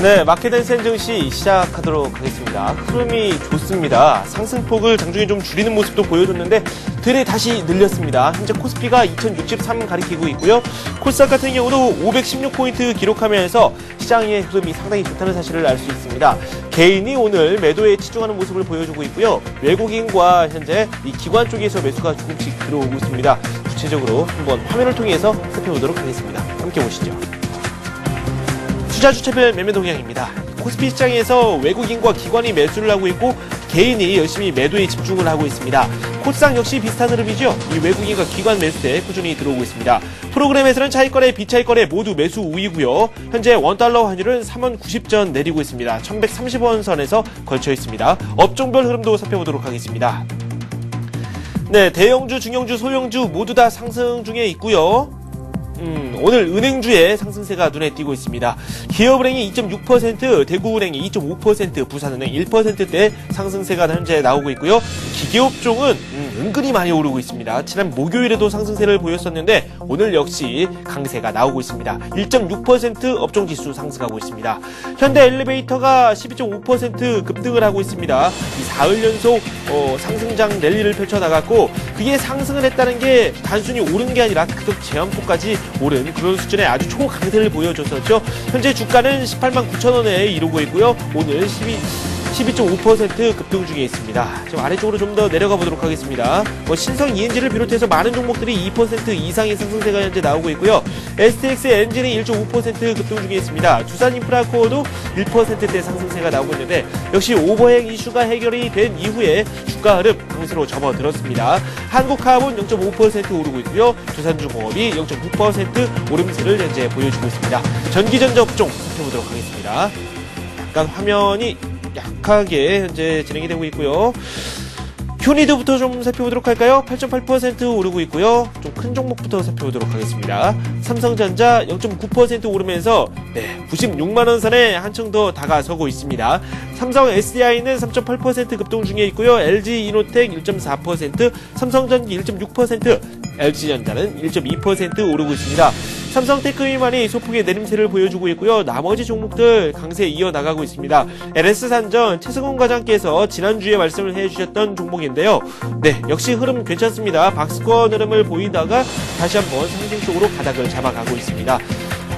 네, 마켓앤센 증시 시작하도록 하겠습니다. 흐름이 좋습니다. 상승폭을 장중에 좀 줄이는 모습도 보여줬는데 들에 다시 늘렸습니다. 현재 코스피가 2063 가리키고 있고요. 코스닥 같은 경우도 516포인트 기록하면서 시장의 흐름이 상당히 좋다는 사실을 알 수 있습니다. 개인이 오늘 매도에 치중하는 모습을 보여주고 있고요. 외국인과 현재 이 기관 쪽에서 매수가 조금씩 들어오고 있습니다. 구체적으로 한번 화면을 통해서 살펴보도록 하겠습니다. 함께 보시죠. 투자 주체별 매매 동향입니다. 코스피 시장에서 외국인과 기관이 매수를 하고 있고 개인이 열심히 매도에 집중을 하고 있습니다. 코스닥 역시 비슷한 흐름이죠. 이 외국인과 기관 매수세 꾸준히 들어오고 있습니다. 프로그램에서는 차익거래, 비차익거래 모두 매수 우위고요. 현재 원달러 환율은 3원 90전 내리고 있습니다. 1130원 선에서 걸쳐 있습니다. 업종별 흐름도 살펴보도록 하겠습니다. 네, 대형주, 중형주, 소형주 모두 다 상승 중에 있고요. 오늘 은행주의 상승세가 눈에 띄고 있습니다. 기업은행이 2.6%, 대구은행이 2.5%, 부산은행 1%대 상승세가 현재 나오고 있고요. 기계업종은 은근히 많이 오르고 있습니다. 지난 목요일에도 상승세를 보였었는데 오늘 역시 강세가 나오고 있습니다. 1.6% 업종지수 상승하고 있습니다. 현대엘리베이터가 12.5% 급등을 하고 있습니다. 이 사흘 연속 상승장 랠리를 펼쳐나갔고 그게 상승을 했다는 게 단순히 오른 게 아니라 가격 제한폭까지 오른 그런 수준의 아주 초강세를 보여줬었죠. 현재 주가는 18만 9천 원에 이르고 있고요. 오늘 12.5% 급등 중에 있습니다. 좀 아래쪽으로 좀 더 내려가 보도록 하겠습니다. 신성 ENG를 비롯해서 많은 종목들이 2% 이상의 상승세가 현재 나오고 있고요. STX 엔진이 1.5% 급등 중에 있습니다. 두산인프라코어도 1%대 상승세가 나오고 있는데 역시 오버행 이슈가 해결이 된 이후에 주가 흐름 강세로 접어들었습니다. 한국화합은 0.5% 오르고 있고요. 두산중공업이 0.9% 오름세를 현재 보여주고 있습니다. 전기전자 업종 살펴보도록 하겠습니다. 약간 화면이 약하게 현재 진행이 되고 있고요. 휴니드부터 좀 살펴보도록 할까요? 8.8% 오르고 있고요. 좀 큰 종목부터 살펴보도록 하겠습니다. 삼성전자 0.9% 오르면서 96만원 선에 한층 더 다가서고 있습니다. 삼성 SDI는 3.8% 급등 중에 있고요. LG이노텍 1.4%, 삼성전기 1.6%, LG전자는 1.2% 오르고 있습니다. 삼성테크니만이 소폭의 내림세를 보여주고 있고요. 나머지 종목들 강세 이어나가고 있습니다. LS산전 최승훈 과장께서 지난주에 말씀을 해주셨던 종목인데요. 네, 역시 흐름 괜찮습니다. 박스권 흐름을 보이다가 다시 한번 상승 쪽으로 바닥을 잡아가고 있습니다.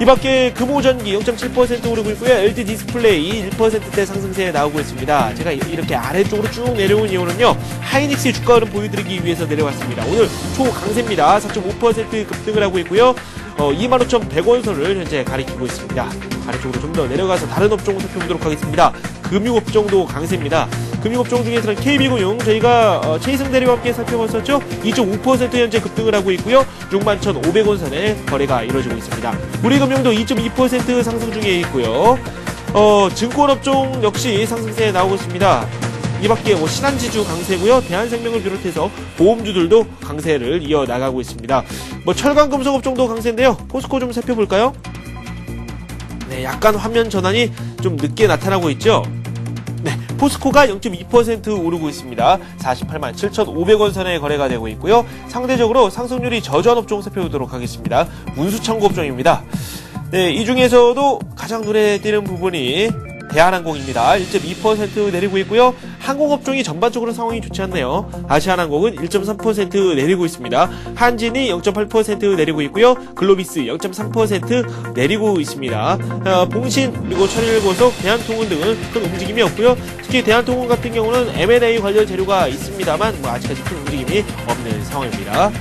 이 밖에 금호전기 0.7% 오르고 있고요. LG디스플레이 1%대 상승세에 나오고 있습니다. 제가 이렇게 아래쪽으로 쭉 내려온 이유는요. 하이닉스의 주가 흐름 보여드리기 위해서 내려왔습니다. 오늘 초강세입니다. 4.5% 급등을 하고 있고요. 25,100원 선을 현재 가리키고 있습니다. 아래쪽으로 좀 더 내려가서 다른 업종 살펴보도록 하겠습니다. 금융업종도 강세입니다. 금융업종 중에서는 KB금융 저희가 최희승 대리와 함께 살펴봤었죠. 2.5% 현재 급등을 하고 있고요. 61,500원 선에 거래가 이루어지고 있습니다. 우리금융도 2.2% 상승 중에 있고요. 증권업종 역시 상승세에 나오고 있습니다. 이 밖에 신한지주 강세고요. 대한생명을 비롯해서 보험주들도 강세를 이어나가고 있습니다. 철강금속업종도 강세인데요. 포스코 좀 살펴볼까요? 네, 약간 화면 전환이 좀 늦게 나타나고 있죠. 네, 포스코가 0.2% 오르고 있습니다. 48만 7,500원 선에 거래가 되고 있고요. 상대적으로 상승률이 저조한 업종 살펴보도록 하겠습니다. 운수창고 업종입니다. 네, 이 중에서도 가장 눈에 띄는 부분이 대한항공입니다. 1.2% 내리고 있고요. 항공업종이 전반적으로 상황이 좋지 않네요. 아시아나항공은 1.3% 내리고 있습니다. 한진이 0.8% 내리고 있고요. 글로비스 0.3% 내리고 있습니다. 봉신 그리고 철일고속, 대한통운 등은 큰 움직임이 없고요. 특히 대한통운 같은 경우는 M&A 관련 재료가 있습니다만 아직까지 큰 움직임이 없는 상황입니다.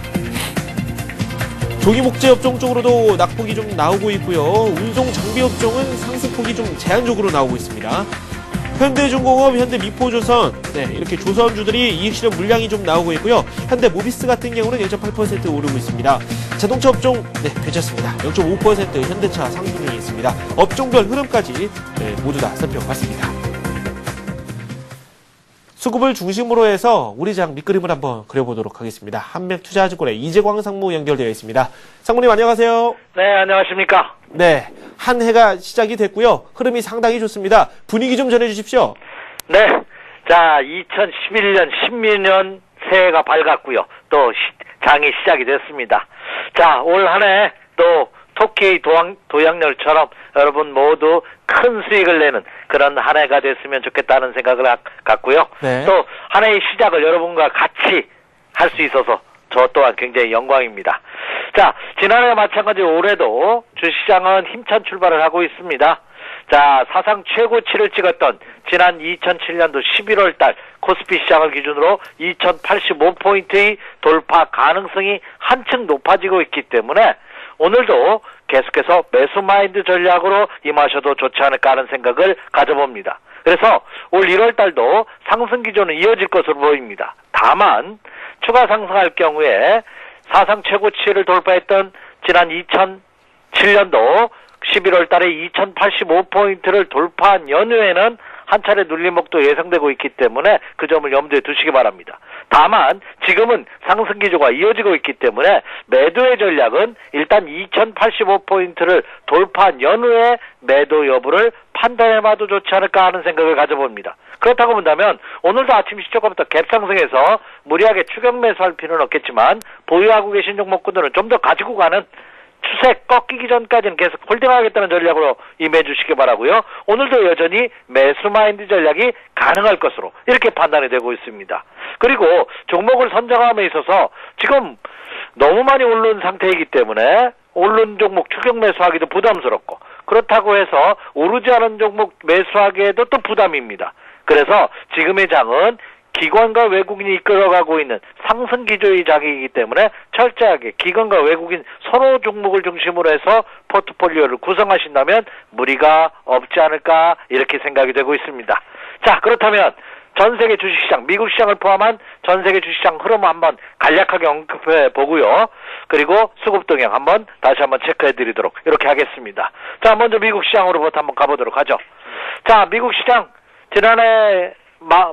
조기목재 업종 쪽으로도 낙폭이 좀 나오고 있고요. 운송 장비 업종은 상승폭이 좀 제한적으로 나오고 있습니다. 현대중공업, 현대미포조선, 이렇게 조선주들이 이익 실현 물량이 좀 나오고 있고요. 현대모비스 같은 경우는 0.8% 오르고 있습니다. 자동차 업종, 괜찮습니다. 0.5% 현대차 상승 중에 있습니다. 업종별 흐름까지 모두 다 살펴봤습니다. 수급을 중심으로 해서 우리 장 밑그림을 한번 그려보도록 하겠습니다. 한맥투자증권의 이재광 상무 연결되어 있습니다. 상무님 안녕하세요. 네, 안녕하십니까. 네, 한 해가 시작이 됐고요. 흐름이 상당히 좋습니다. 분위기 좀 전해주십시오. 네, 자 2011년 신민년 새해가 밝았고요. 또 장이 시작이 됐습니다. 자, 올 한 해 또 토끼 도약열처럼 여러분 모두 큰 수익을 내는 그런 한 해가 됐으면 좋겠다는 생각을 갖고요. 네. 또 한 해의 시작을 여러분과 같이 할 수 있어서 저 또한 굉장히 영광입니다. 자, 지난해와 마찬가지로 올해도 주시장은 힘찬 출발을 하고 있습니다. 자, 사상 최고치를 찍었던 지난 2007년도 11월 달 코스피 시장을 기준으로 2085포인트의 돌파 가능성이 한층 높아지고 있기 때문에 오늘도 계속해서 매수 마인드 전략으로 임하셔도 좋지 않을까 하는 생각을 가져봅니다. 그래서 올 1월 달도 상승 기조는 이어질 것으로 보입니다. 다만 추가 상승할 경우에 사상 최고치를 돌파했던 지난 2007년도 11월 달에 2085포인트를 돌파한 연후에는 한 차례 눌림목도 예상되고 있기 때문에 그 점을 염두에 두시기 바랍니다. 다만 지금은 상승 기조가 이어지고 있기 때문에 매도의 전략은 일단 2085포인트를 돌파한 연후에 매도 여부를 판단해봐도 좋지 않을까 하는 생각을 가져봅니다. 그렇다고 본다면 오늘도 아침 시초가부터 갭상승해서 무리하게 추격 매수할 필요는 없겠지만 보유하고 계신 종목군들은 좀 더 가지고 가는 추세 꺾이기 전까지는 계속 홀딩하겠다는 전략으로 임해 주시기 바라고요. 오늘도 여전히 매수 마인드 전략이 가능할 것으로 이렇게 판단이 되고 있습니다. 그리고 종목을 선정함에 있어서 지금 너무 많이 오른 상태이기 때문에 오른 종목 추격 매수하기도 부담스럽고 그렇다고 해서 오르지 않은 종목 매수하기에도 또 부담입니다. 그래서 지금의 장은 기관과 외국인이 이끌어가고 있는 상승 기조의 장이기 때문에 철저하게 기관과 외국인 서로 종목을 중심으로 해서 포트폴리오를 구성하신다면 무리가 없지 않을까 이렇게 생각이 되고 있습니다. 자, 그렇다면 전세계 주식시장, 미국 시장을 포함한 전세계 주식시장 흐름 한번 간략하게 언급해 보고요. 그리고 수급 동향 다시 한번 체크해 드리도록 이렇게 하겠습니다. 자, 먼저 미국 시장으로부터 한번 가보도록 하죠. 자, 미국 시장 지난해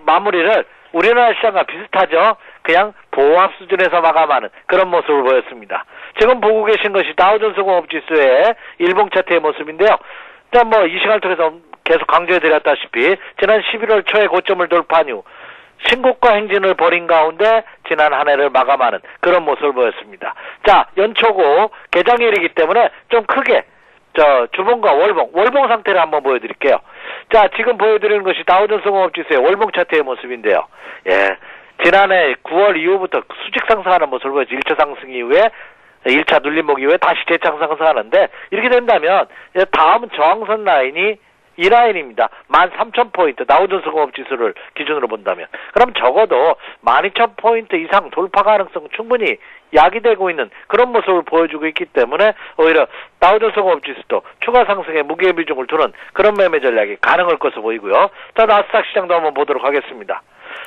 마무리를 우리나라 시장과 비슷하죠. 그냥 보합 수준에서 마감하는 그런 모습을 보였습니다. 지금 보고 계신 것이 다우존스 공업지수의 일봉 차트의 모습인데요. 일단 이 시간을 통해서 계속 강조해드렸다시피 지난 11월 초에 고점을 돌파한 후 신고가 행진을 벌인 가운데 지난 한 해를 마감하는 그런 모습을 보였습니다. 자, 연초고 개장일이기 때문에 좀 크게 주봉과 월봉 상태를 한번 보여드릴게요. 자, 지금 보여드리는 것이 다우존스 공업지수의 월봉 차트의 모습인데요. 예, 지난해 9월 이후부터 수직 상승하는 모습을 보여서 1차 상승 이후에 1차 눌림목 이후에 다시 재창상승하는데 이렇게 된다면 다음 저항선 라인이 이 라인입니다. 13,000포인트 다우존스 공업지수를 기준으로 본다면 그럼 적어도 12,000포인트 이상 돌파 가능성 충분히 야기되고 있는 그런 모습을 보여주고 있기 때문에 오히려 다우존스 공업지수도 추가 상승에 무게 비중을 두는 그런 매매 전략이 가능할 것으로 보이고요. 자, 나스닥 시장도 한번 보도록 하겠습니다.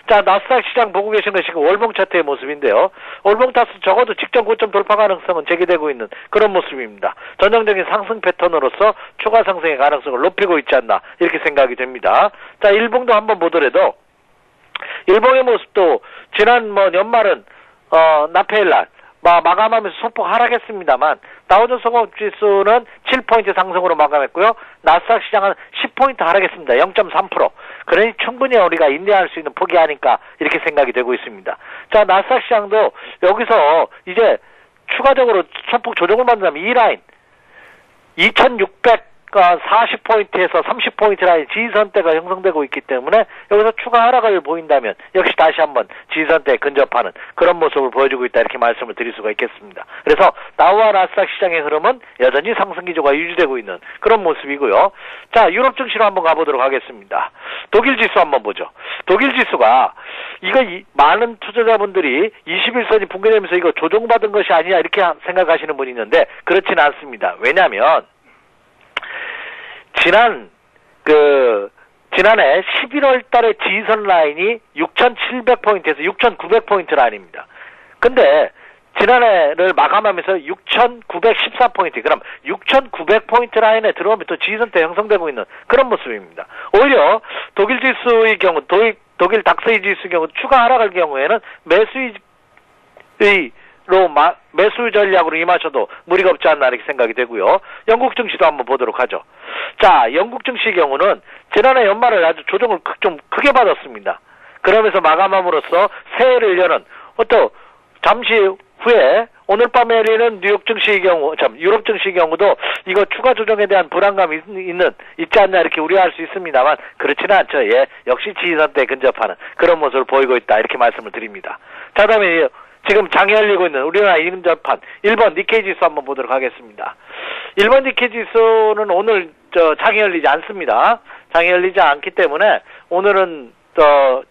자, 나스닥 시장 보고 계신 것이 월봉 차트의 모습인데요. 월봉 차트 적어도 직전 고점 돌파 가능성은 제기되고 있는 그런 모습입니다. 전형적인 상승 패턴으로서 추가 상승의 가능성을 높이고 있지 않나 이렇게 생각이 됩니다. 자, 일봉도 한번 보더라도 일봉의 모습도 지난 연말은 나페일 날 마감하면서 소폭 하락했습니다만 다우존스 공업지수는 7포인트 상승으로 마감했고요. 나스닥 시장은 10포인트 하락했습니다. 0.3%. 그러니 충분히 우리가 인내할 수 있는 폭이 아닐까 이렇게 생각이 되고 있습니다. 자, 나스닥 시장도 여기서 이제 추가적으로 소폭 조정을 받는다면 이 라인 2640포인트에서 30포인트 라인 지지선대가 형성되고 있기 때문에 여기서 추가 하락을 보인다면 역시 다시 한번 지지선대에 근접하는 그런 모습을 보여주고 있다 이렇게 말씀을 드릴 수가 있겠습니다. 그래서 다우와 나스닥 시장의 흐름은 여전히 상승 기조가 유지되고 있는 그런 모습이고요. 자, 유럽 증시로 한번 가보도록 하겠습니다. 독일 지수 한번 보죠. 독일 지수가 많은 투자자분들이 21선이 붕괴되면서 이거 조정받은 것이 아니냐 이렇게 생각하시는 분이 있는데 그렇지는 않습니다. 왜냐하면 지난해 11월 달에 지지선 라인이 6,700포인트에서 6,900포인트 라인입니다. 근데 지난해를 마감하면서 6,914포인트, 그럼 6,900포인트 라인에 들어오면 또 지지선대 형성되고 있는 그런 모습입니다. 오히려 독일 지수의 경우, 독일 닥스이 지수의 경우 추가 하락할 경우에는 매수 전략으로 임하셔도 무리가 없지 않나 이렇게 생각이 되고요. 영국 증시도 한번 보도록 하죠. 자, 영국 증시의 경우는 지난해 연말을 아주 조정을 좀 크게 받았습니다. 그러면서 마감함으로써 새해를 여는 잠시 후에 오늘 밤에 열리는 뉴욕 증시의 경우, 유럽 증시의 경우도 이거 추가 조정에 대한 불안감이 있지 않나 이렇게 우려할 수 있습니다만 그렇지는 않죠. 예, 역시 지지선대에 근접하는 그런 모습을 보이고 있다 이렇게 말씀을 드립니다. 자, 다음에 지금 장이 열리고 있는 우리나라 인접한 1번 니케이 지수 한번 보도록 하겠습니다. 1번 니케이 지수는 오늘 장이 열리지 않습니다. 장이 열리지 않기 때문에 오늘은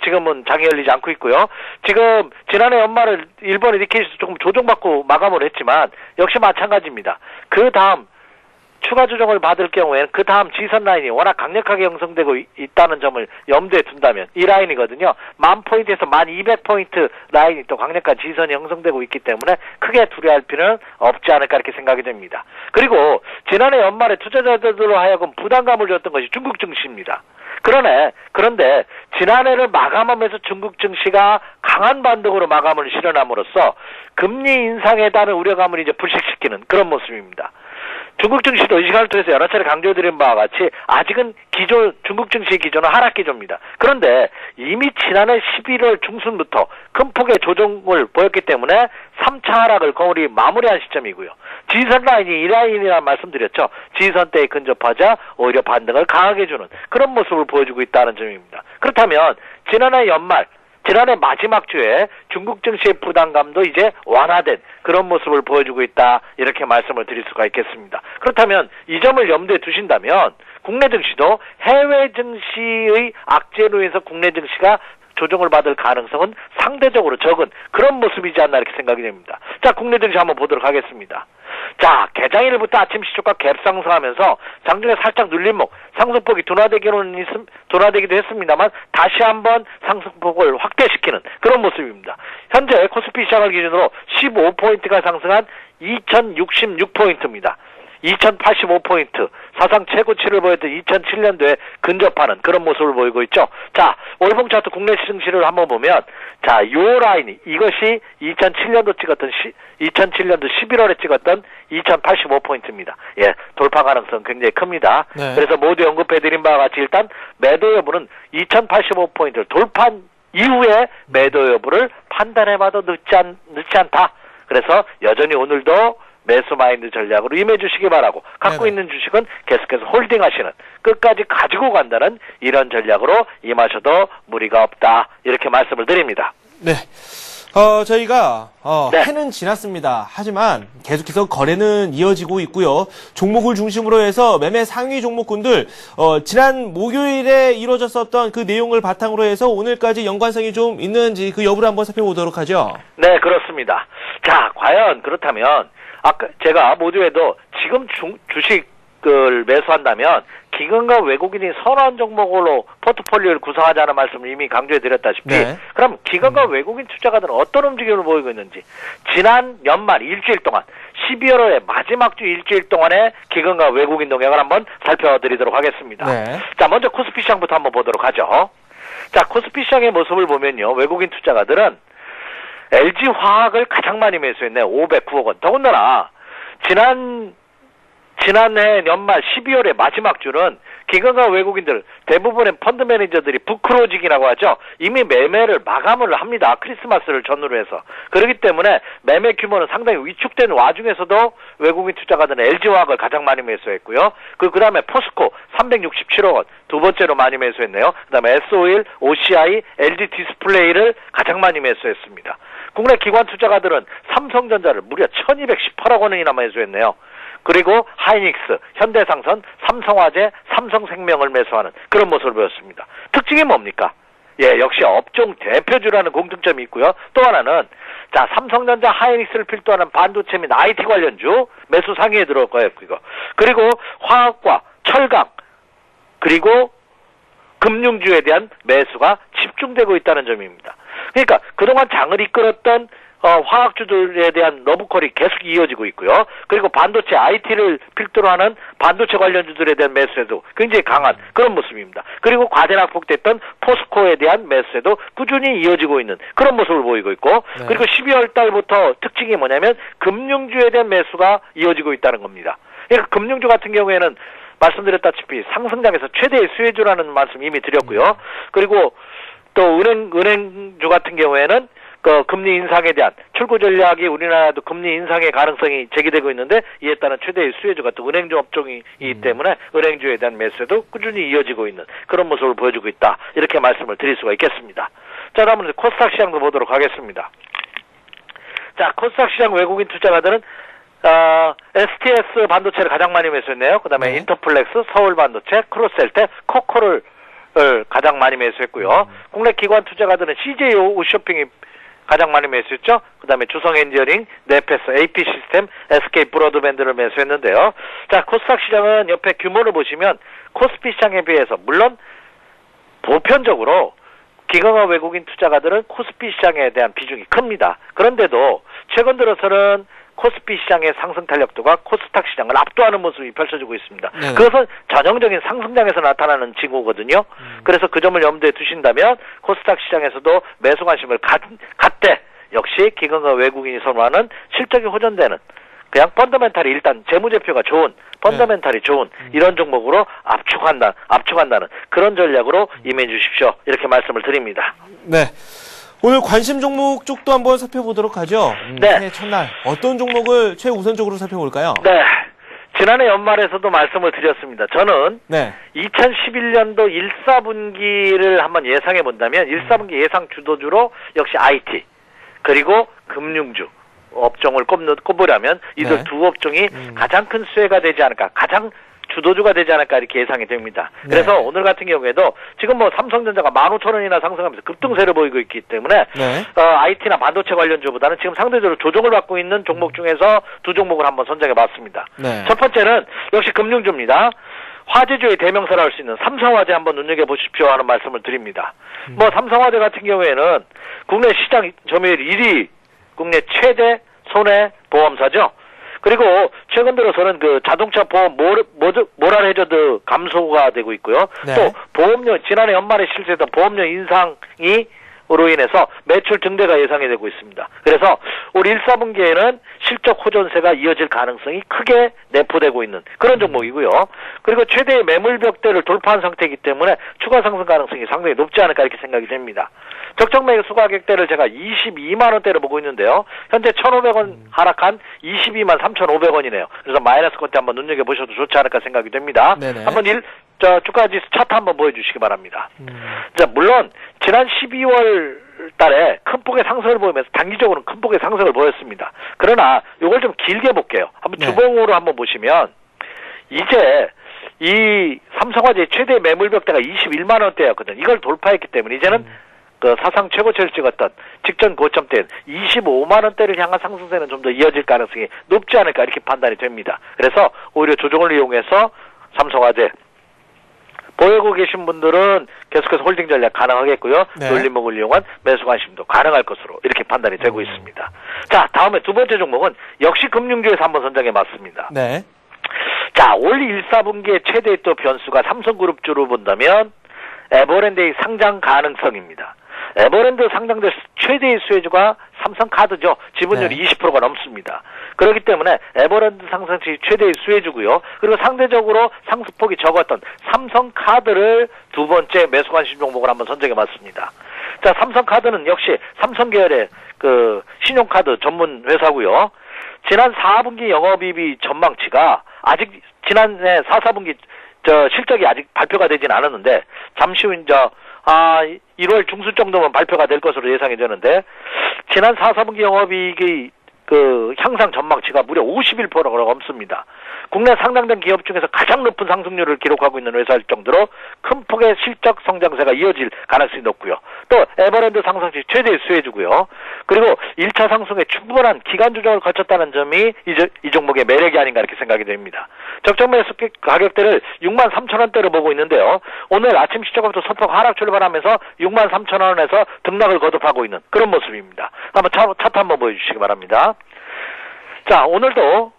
지금은 장이 열리지 않고 있고요. 지금 지난해 연말을 일본의 니케이 지수 조금 조정받고 마감을 했지만 역시 마찬가지입니다. 그 다음 추가 조정을 받을 경우에는 그 다음 지선 라인이 워낙 강력하게 형성되고 있다는 점을 염두에 둔다면 이 라인이거든요. 1000포인트에서 1200포인트 라인이 또 강력한 지선이 형성되고 있기 때문에 크게 두려워할 필요는 없지 않을까 이렇게 생각이 됩니다. 그리고 지난해 연말에 투자자들로 하여금 부담감을 줬던 것이 중국 증시입니다. 그런데 지난해를 마감하면서 중국 증시가 강한 반등으로 마감을 실현함으로써 금리 인상에 따른 우려감을 이제 불식시키는 그런 모습입니다. 중국 증시도 이 시간을 통해서 여러 차례 강조드린 바와 같이 아직은 중국 증시의 기조는 하락 기조입니다. 그런데 이미 지난해 11월 중순부터 큰 폭의 조정을 보였기 때문에 3차 하락을 거의 마무리한 시점이고요. 지지선 라인이 이 라인이라 말씀드렸죠. 지지선대에 근접하자 오히려 반등을 강하게 주는 그런 모습을 보여주고 있다는 점입니다. 그렇다면 지난해 마지막 주에 중국 증시의 부담감도 이제 완화된 그런 모습을 보여주고 있다 이렇게 말씀을 드릴 수가 있겠습니다. 그렇다면 이 점을 염두에 두신다면 국내 증시도 해외 증시의 악재로 인해서 국내 증시가 조정을 받을 가능성은 상대적으로 적은 그런 모습이지 않나 이렇게 생각이 됩니다. 자, 국내 증시 한번 보도록 하겠습니다. 자, 개장일부터 아침 시초가 갭 상승하면서 장중에 살짝 눌림목, 상승폭이 둔화되기도 했습니다만 다시 한번 상승폭을 확대시키는 그런 모습입니다. 현재 코스피 시장을 기준으로 15포인트가 상승한 2066포인트입니다. 2085포인트, 사상 최고치를 보였던 2007년도에 근접하는 그런 모습을 보이고 있죠. 자, 월봉 차트 국내 증시를 한번 보면, 자, 요 라인이, 이것이 2007년도 11월에 찍었던 2085포인트입니다. 예, 돌파 가능성 굉장히 큽니다. 네. 그래서 모두 언급해드린 바와 같이 일단 매도 여부는 2085포인트를 돌파한 이후에 매도 여부를 판단해봐도 늦지 않다. 그래서 여전히 오늘도 매수 마인드 전략으로 임해주시기 바라고 갖고 네네. 있는 주식은 계속해서 홀딩하시는 끝까지 가지고 간다는 이런 전략으로 임하셔도 무리가 없다 이렇게 말씀을 드립니다. 네. 저희가 네. 해는 지났습니다. 하지만 계속해서 거래는 이어지고 있고요. 종목을 중심으로 해서 매매 상위 종목군들 지난 목요일에 이루어졌었던 그 내용을 바탕으로 해서 오늘까지 연관성이 좀 있는지 그 여부를 한번 살펴보도록 하죠. 네, 그렇습니다. 자, 과연 그렇다면 아까 제가 모두에도 지금 주식을 매수한다면 기관과 외국인이 선호한 종목으로 포트폴리오를 구성하자는 말씀을 이미 강조해드렸다시피 네. 그럼 기관과 외국인 투자가들은 어떤 움직임을 보이고 있는지 지난 연말 일주일 동안 12월의 마지막 주 일주일 동안의 기관과 외국인 동향을 한번 살펴드리도록 하겠습니다. 네. 자, 먼저 코스피 시장부터 한번 보도록 하죠. 자, 코스피 시장의 모습을 보면요. 외국인 투자가들은 LG화학을 가장 많이 매수했네요. 509억 원. 더군다나 지난해 연말 12월의 마지막 주는 기관과 외국인들 대부분의 펀드 매니저들이 북크로징이라고 하죠. 이미 매매를 마감을 합니다. 크리스마스를 전후로 해서. 그렇기 때문에 매매 규모는 상당히 위축된 와중에서도 외국인 투자가들은 LG화학을 가장 많이 매수했고요. 그 다음에 포스코 367억 원 두 번째로 많이 매수했네요. 그 다음에 S-오일, OCI, LG 디스플레이를 가장 많이 매수했습니다. 국내 기관 투자가들은 삼성전자를 무려 1218억 원이나 매수했네요. 그리고 하이닉스, 현대상선, 삼성화재, 삼성생명을 매수하는 그런 모습을 보였습니다. 특징이 뭡니까? 예, 역시 업종 대표주라는 공통점이 있고요. 또 하나는 자, 삼성전자, 하이닉스를 필두하는 반도체 및 IT 관련주 매수 상위에 들어올 거예요. 그리고 화학과 철강 그리고 금융주에 대한 매수가 집중되고 있다는 점입니다. 그러니까 그동안 장을 이끌었던 화학주들에 대한 러브콜이 계속 이어지고 있고요. 그리고 반도체 IT를 필두로 하는 반도체 관련주들에 대한 매수에도 굉장히 강한 그런 모습입니다. 그리고 과대 낙폭됐던 포스코에 대한 매수에도 꾸준히 이어지고 있는 그런 모습을 보이고 있고 네. 그리고 12월 달부터 특징이 뭐냐면 금융주에 대한 매수가 이어지고 있다는 겁니다. 그러니까 금융주 같은 경우에는 말씀드렸다시피 상승장에서 최대의 수혜주라는 말씀 이미 드렸고요. 그리고 또 은행주 같은 경우에는 그 금리 인상에 대한 출구 전략이 우리나라도 금리 인상의 가능성이 제기되고 있는데 이에 따른 최대의 수혜주가 또 은행주 업종이기 때문에 은행주에 대한 매수도 꾸준히 이어지고 있는 그런 모습을 보여주고 있다. 이렇게 말씀을 드릴 수가 있겠습니다. 자, 다음은 코스닥 시장도 보도록 하겠습니다. 자, 코스닥 시장 외국인 투자가들은 STS 반도체를 가장 많이 매수했네요. 그 다음에 인터플렉스, 서울 반도체, 크로셀테, 코코를 가장 많이 매수했고요. 국내 기관 투자가들은 CJ 오쇼핑이 가장 많이 매수했죠. 그 다음에 주성엔지니어링, 네페스, AP 시스템, SK 브로드밴드를 매수했는데요. 자, 코스닥 시장은 옆에 규모를 보시면 코스피 시장에 비해서 물론 보편적으로 기관과 외국인 투자가들은 코스피 시장에 대한 비중이 큽니다. 그런데도 최근 들어서는 코스피 시장의 상승 탄력도가 코스닥 시장을 압도하는 모습이 펼쳐지고 있습니다. 네. 그것은 전형적인 상승장에서 나타나는 징후거든요. 그래서 그 점을 염두에 두신다면 코스닥 시장에서도 매수 관심을 갖되 역시 기관과 외국인이 선호하는 실적이 호전되는 그냥 펀더멘탈이 일단 재무제표가 좋은 펀더멘탈이 좋은 이런 종목으로 압축한다는 그런 전략으로 임해 주십시오. 이렇게 말씀을 드립니다. 네. 오늘 관심 종목 쪽도 한번 살펴보도록 하죠. 네. 새해 첫날 어떤 종목을 최우선적으로 살펴볼까요? 네. 지난해 연말에서도 말씀을 드렸습니다. 저는 네. 2011년도 1사분기를 한번 예상해 본다면 1사분기 예상 주도주로 역시 IT 그리고 금융주 업종을 꼽으려면 이들 네. 두 업종이 가장 큰 수혜가 되지 않을까, 가장 주도주가 되지 않을까 이렇게 예상이 됩니다. 그래서 네. 오늘 같은 경우에도 지금 뭐 삼성전자가 15,000원이나 상승하면서 급등세를 보이고 있기 때문에 네. IT나 반도체 관련주보다는 지금 상대적으로 조정을 받고 있는 종목 중에서 두 종목을 한번 선정해 봤습니다. 네. 첫 번째는 역시 금융주입니다. 화재주의 대명사를 할 수 있는 삼성화재 한번 눈여겨보십시오 하는 말씀을 드립니다. 뭐 삼성화재 같은 경우에는 국내 시장 점유율 1위 국내 최대 손해보험사죠. 그리고 최근 들어서는 그 자동차 보험 모랄 해저드 감소가 되고 있고요. 네. 또 보험료 지난해 연말에 실시했던 보험료 인상이 으로 인해서 매출 증대가 예상이 되고 있습니다. 그래서 올 1사분기에는 실적 호전세가 이어질 가능성이 크게 내포되고 있는 그런 종목이고요. 그리고 최대의 매물벽대를 돌파한 상태이기 때문에 추가 상승 가능성이 상당히 높지 않을까 이렇게 생각이 됩니다. 적정 매수 가격대를 제가 22만 원대로 보고 있는데요. 현재 1,500원 하락한 22만 3,500원이네요. 그래서 마이너스 컷대 한번 눈여겨보셔도 좋지 않을까 생각이 됩니다. 네네. 한번 주가지수 차트 한번 보여주시기 바랍니다. 자, 물론 지난 12월 달에 큰 폭의 상승을 보이면서 단기적으로는 큰 폭의 상승을 보였습니다. 그러나 이걸 좀 길게 볼게요. 한번 네. 주봉으로 한번 보시면 이제 이 삼성화재 최대 매물벽대가 21만 원대였거든요. 이걸 돌파했기 때문에 이제는 그 사상 최고치를 찍었던 직전 고점대는 25만 원대를 향한 상승세는 좀 더 이어질 가능성이 높지 않을까 이렇게 판단이 됩니다. 그래서 오히려 조정을 이용해서 삼성화재 보유고 계신 분들은 계속해서 홀딩 전략 가능하겠고요. 네. 놀림목을 이용한 매수 관심도 가능할 것으로 이렇게 판단이 되고 있습니다. 자, 다음에 두 번째 종목은 역시 금융주에서 한번 선정해 봤습니다. 네. 자, 올 1사분기의 최대의 또 변수가 삼성그룹주로 본다면 에버랜드의 상장 가능성입니다. 에버랜드 상장될 최대의 수혜주가 삼성카드죠. 지분율이 네. 20%가 넘습니다. 그렇기 때문에 에버랜드 상승시 최대의 수혜주고요. 그리고 상대적으로 상승폭이 적었던 삼성카드를 두 번째 매수 관심 종목을 한번 선정해봤습니다. 자, 삼성카드는 역시 삼성계열의 그 신용카드 전문 회사고요. 지난 4분기 영업이익 전망치가 아직 지난해 4분기 실적이 아직 발표가 되진 않았는데 잠시 후 이제 1월 중순 정도면 발표가 될 것으로 예상이 되는데 지난 4분기 영업이익의 그 향상 전망치가 무려 51%가 넘습니다. 국내 상장된 기업 중에서 가장 높은 상승률을 기록하고 있는 회사일 정도로 큰 폭의 실적 성장세가 이어질 가능성이 높고요. 또 에버랜드 상승시 최대의 수혜주고요. 그리고 1차 상승에 충분한 기간 조정을 거쳤다는 점이 이 종목의 매력이 아닌가 이렇게 생각이 됩니다. 적정 매수 가격대를 6만 3천 원대로 보고 있는데요. 오늘 아침 시초부터 소폭 하락 출발하면서 6만 3천 원에서 등락을 거듭하고 있는 그런 모습입니다. 한번 차트 한번 보여주시기 바랍니다. 자, 오늘도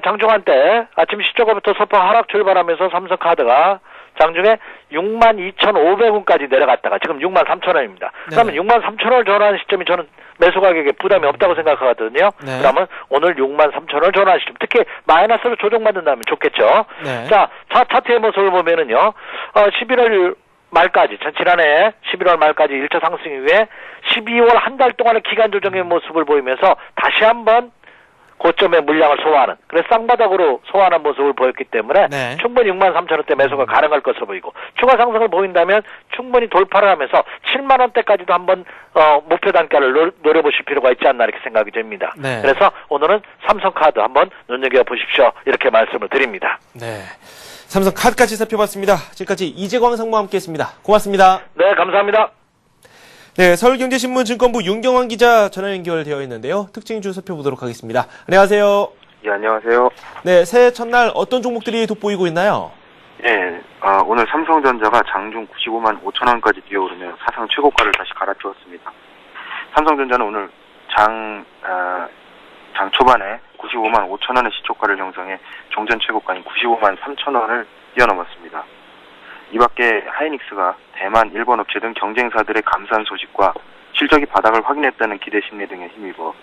장중한 때 아침 시초가부터 소폭 하락 출발하면서 삼성카드가 장중에 62,500원까지 내려갔다가 지금 63,000원입니다. 그러면 63,000원을 전환하는 시점이 저는 매수 가격에 부담이 없다고 생각하거든요. 네. 그러면 오늘 63,000원을 전환하는 시점, 특히 마이너스로 조정받는다면 좋겠죠. 네. 자, 차트의 모습을 보면은요, 11월 말까지, 지난해 11월 말까지 1차 상승 이후에 12월 한 달 동안의 기간 조정의 모습을 보이면서 다시 한번 고점의 물량을 소화하는, 그래서 쌍바닥으로 소화하는 모습을 보였기 때문에 네. 충분히 63,000원대 매수가 가능할 것으로 보이고, 추가 상승을 보인다면 충분히 돌파를 하면서 7만원대까지도 한번 목표 단가를 노려보실 필요가 있지 않나 이렇게 생각이 됩니다. 네. 그래서 오늘은 삼성카드 한번 눈여겨보십시오, 이렇게 말씀을 드립니다. 네. 삼성카드까지 살펴봤습니다. 지금까지 이재광 상무와 함께했습니다. 고맙습니다. 네, 감사합니다. 네, 서울경제신문 증권부 윤경환 기자 전화 연결되어 있는데요. 특징주 살펴보도록 하겠습니다. 안녕하세요. 예, 안녕하세요. 네, 새해 첫날 어떤 종목들이 돋보이고 있나요? 예, 오늘 삼성전자가 장중 95만 5천 원까지 뛰어오르며 사상 최고가를 다시 갈아치웠습니다. 삼성전자는 오늘 장 초반에 95만 5천 원의 시초가를 형성해 종전 최고가인 95만 3천 원을 뛰어넘었습니다. 이 밖에 하이닉스가 대만, 일본 업체 등 경쟁사들의 감산 소식과 실적이 바닥을 확인했다는 기대 심리 등에 힘입어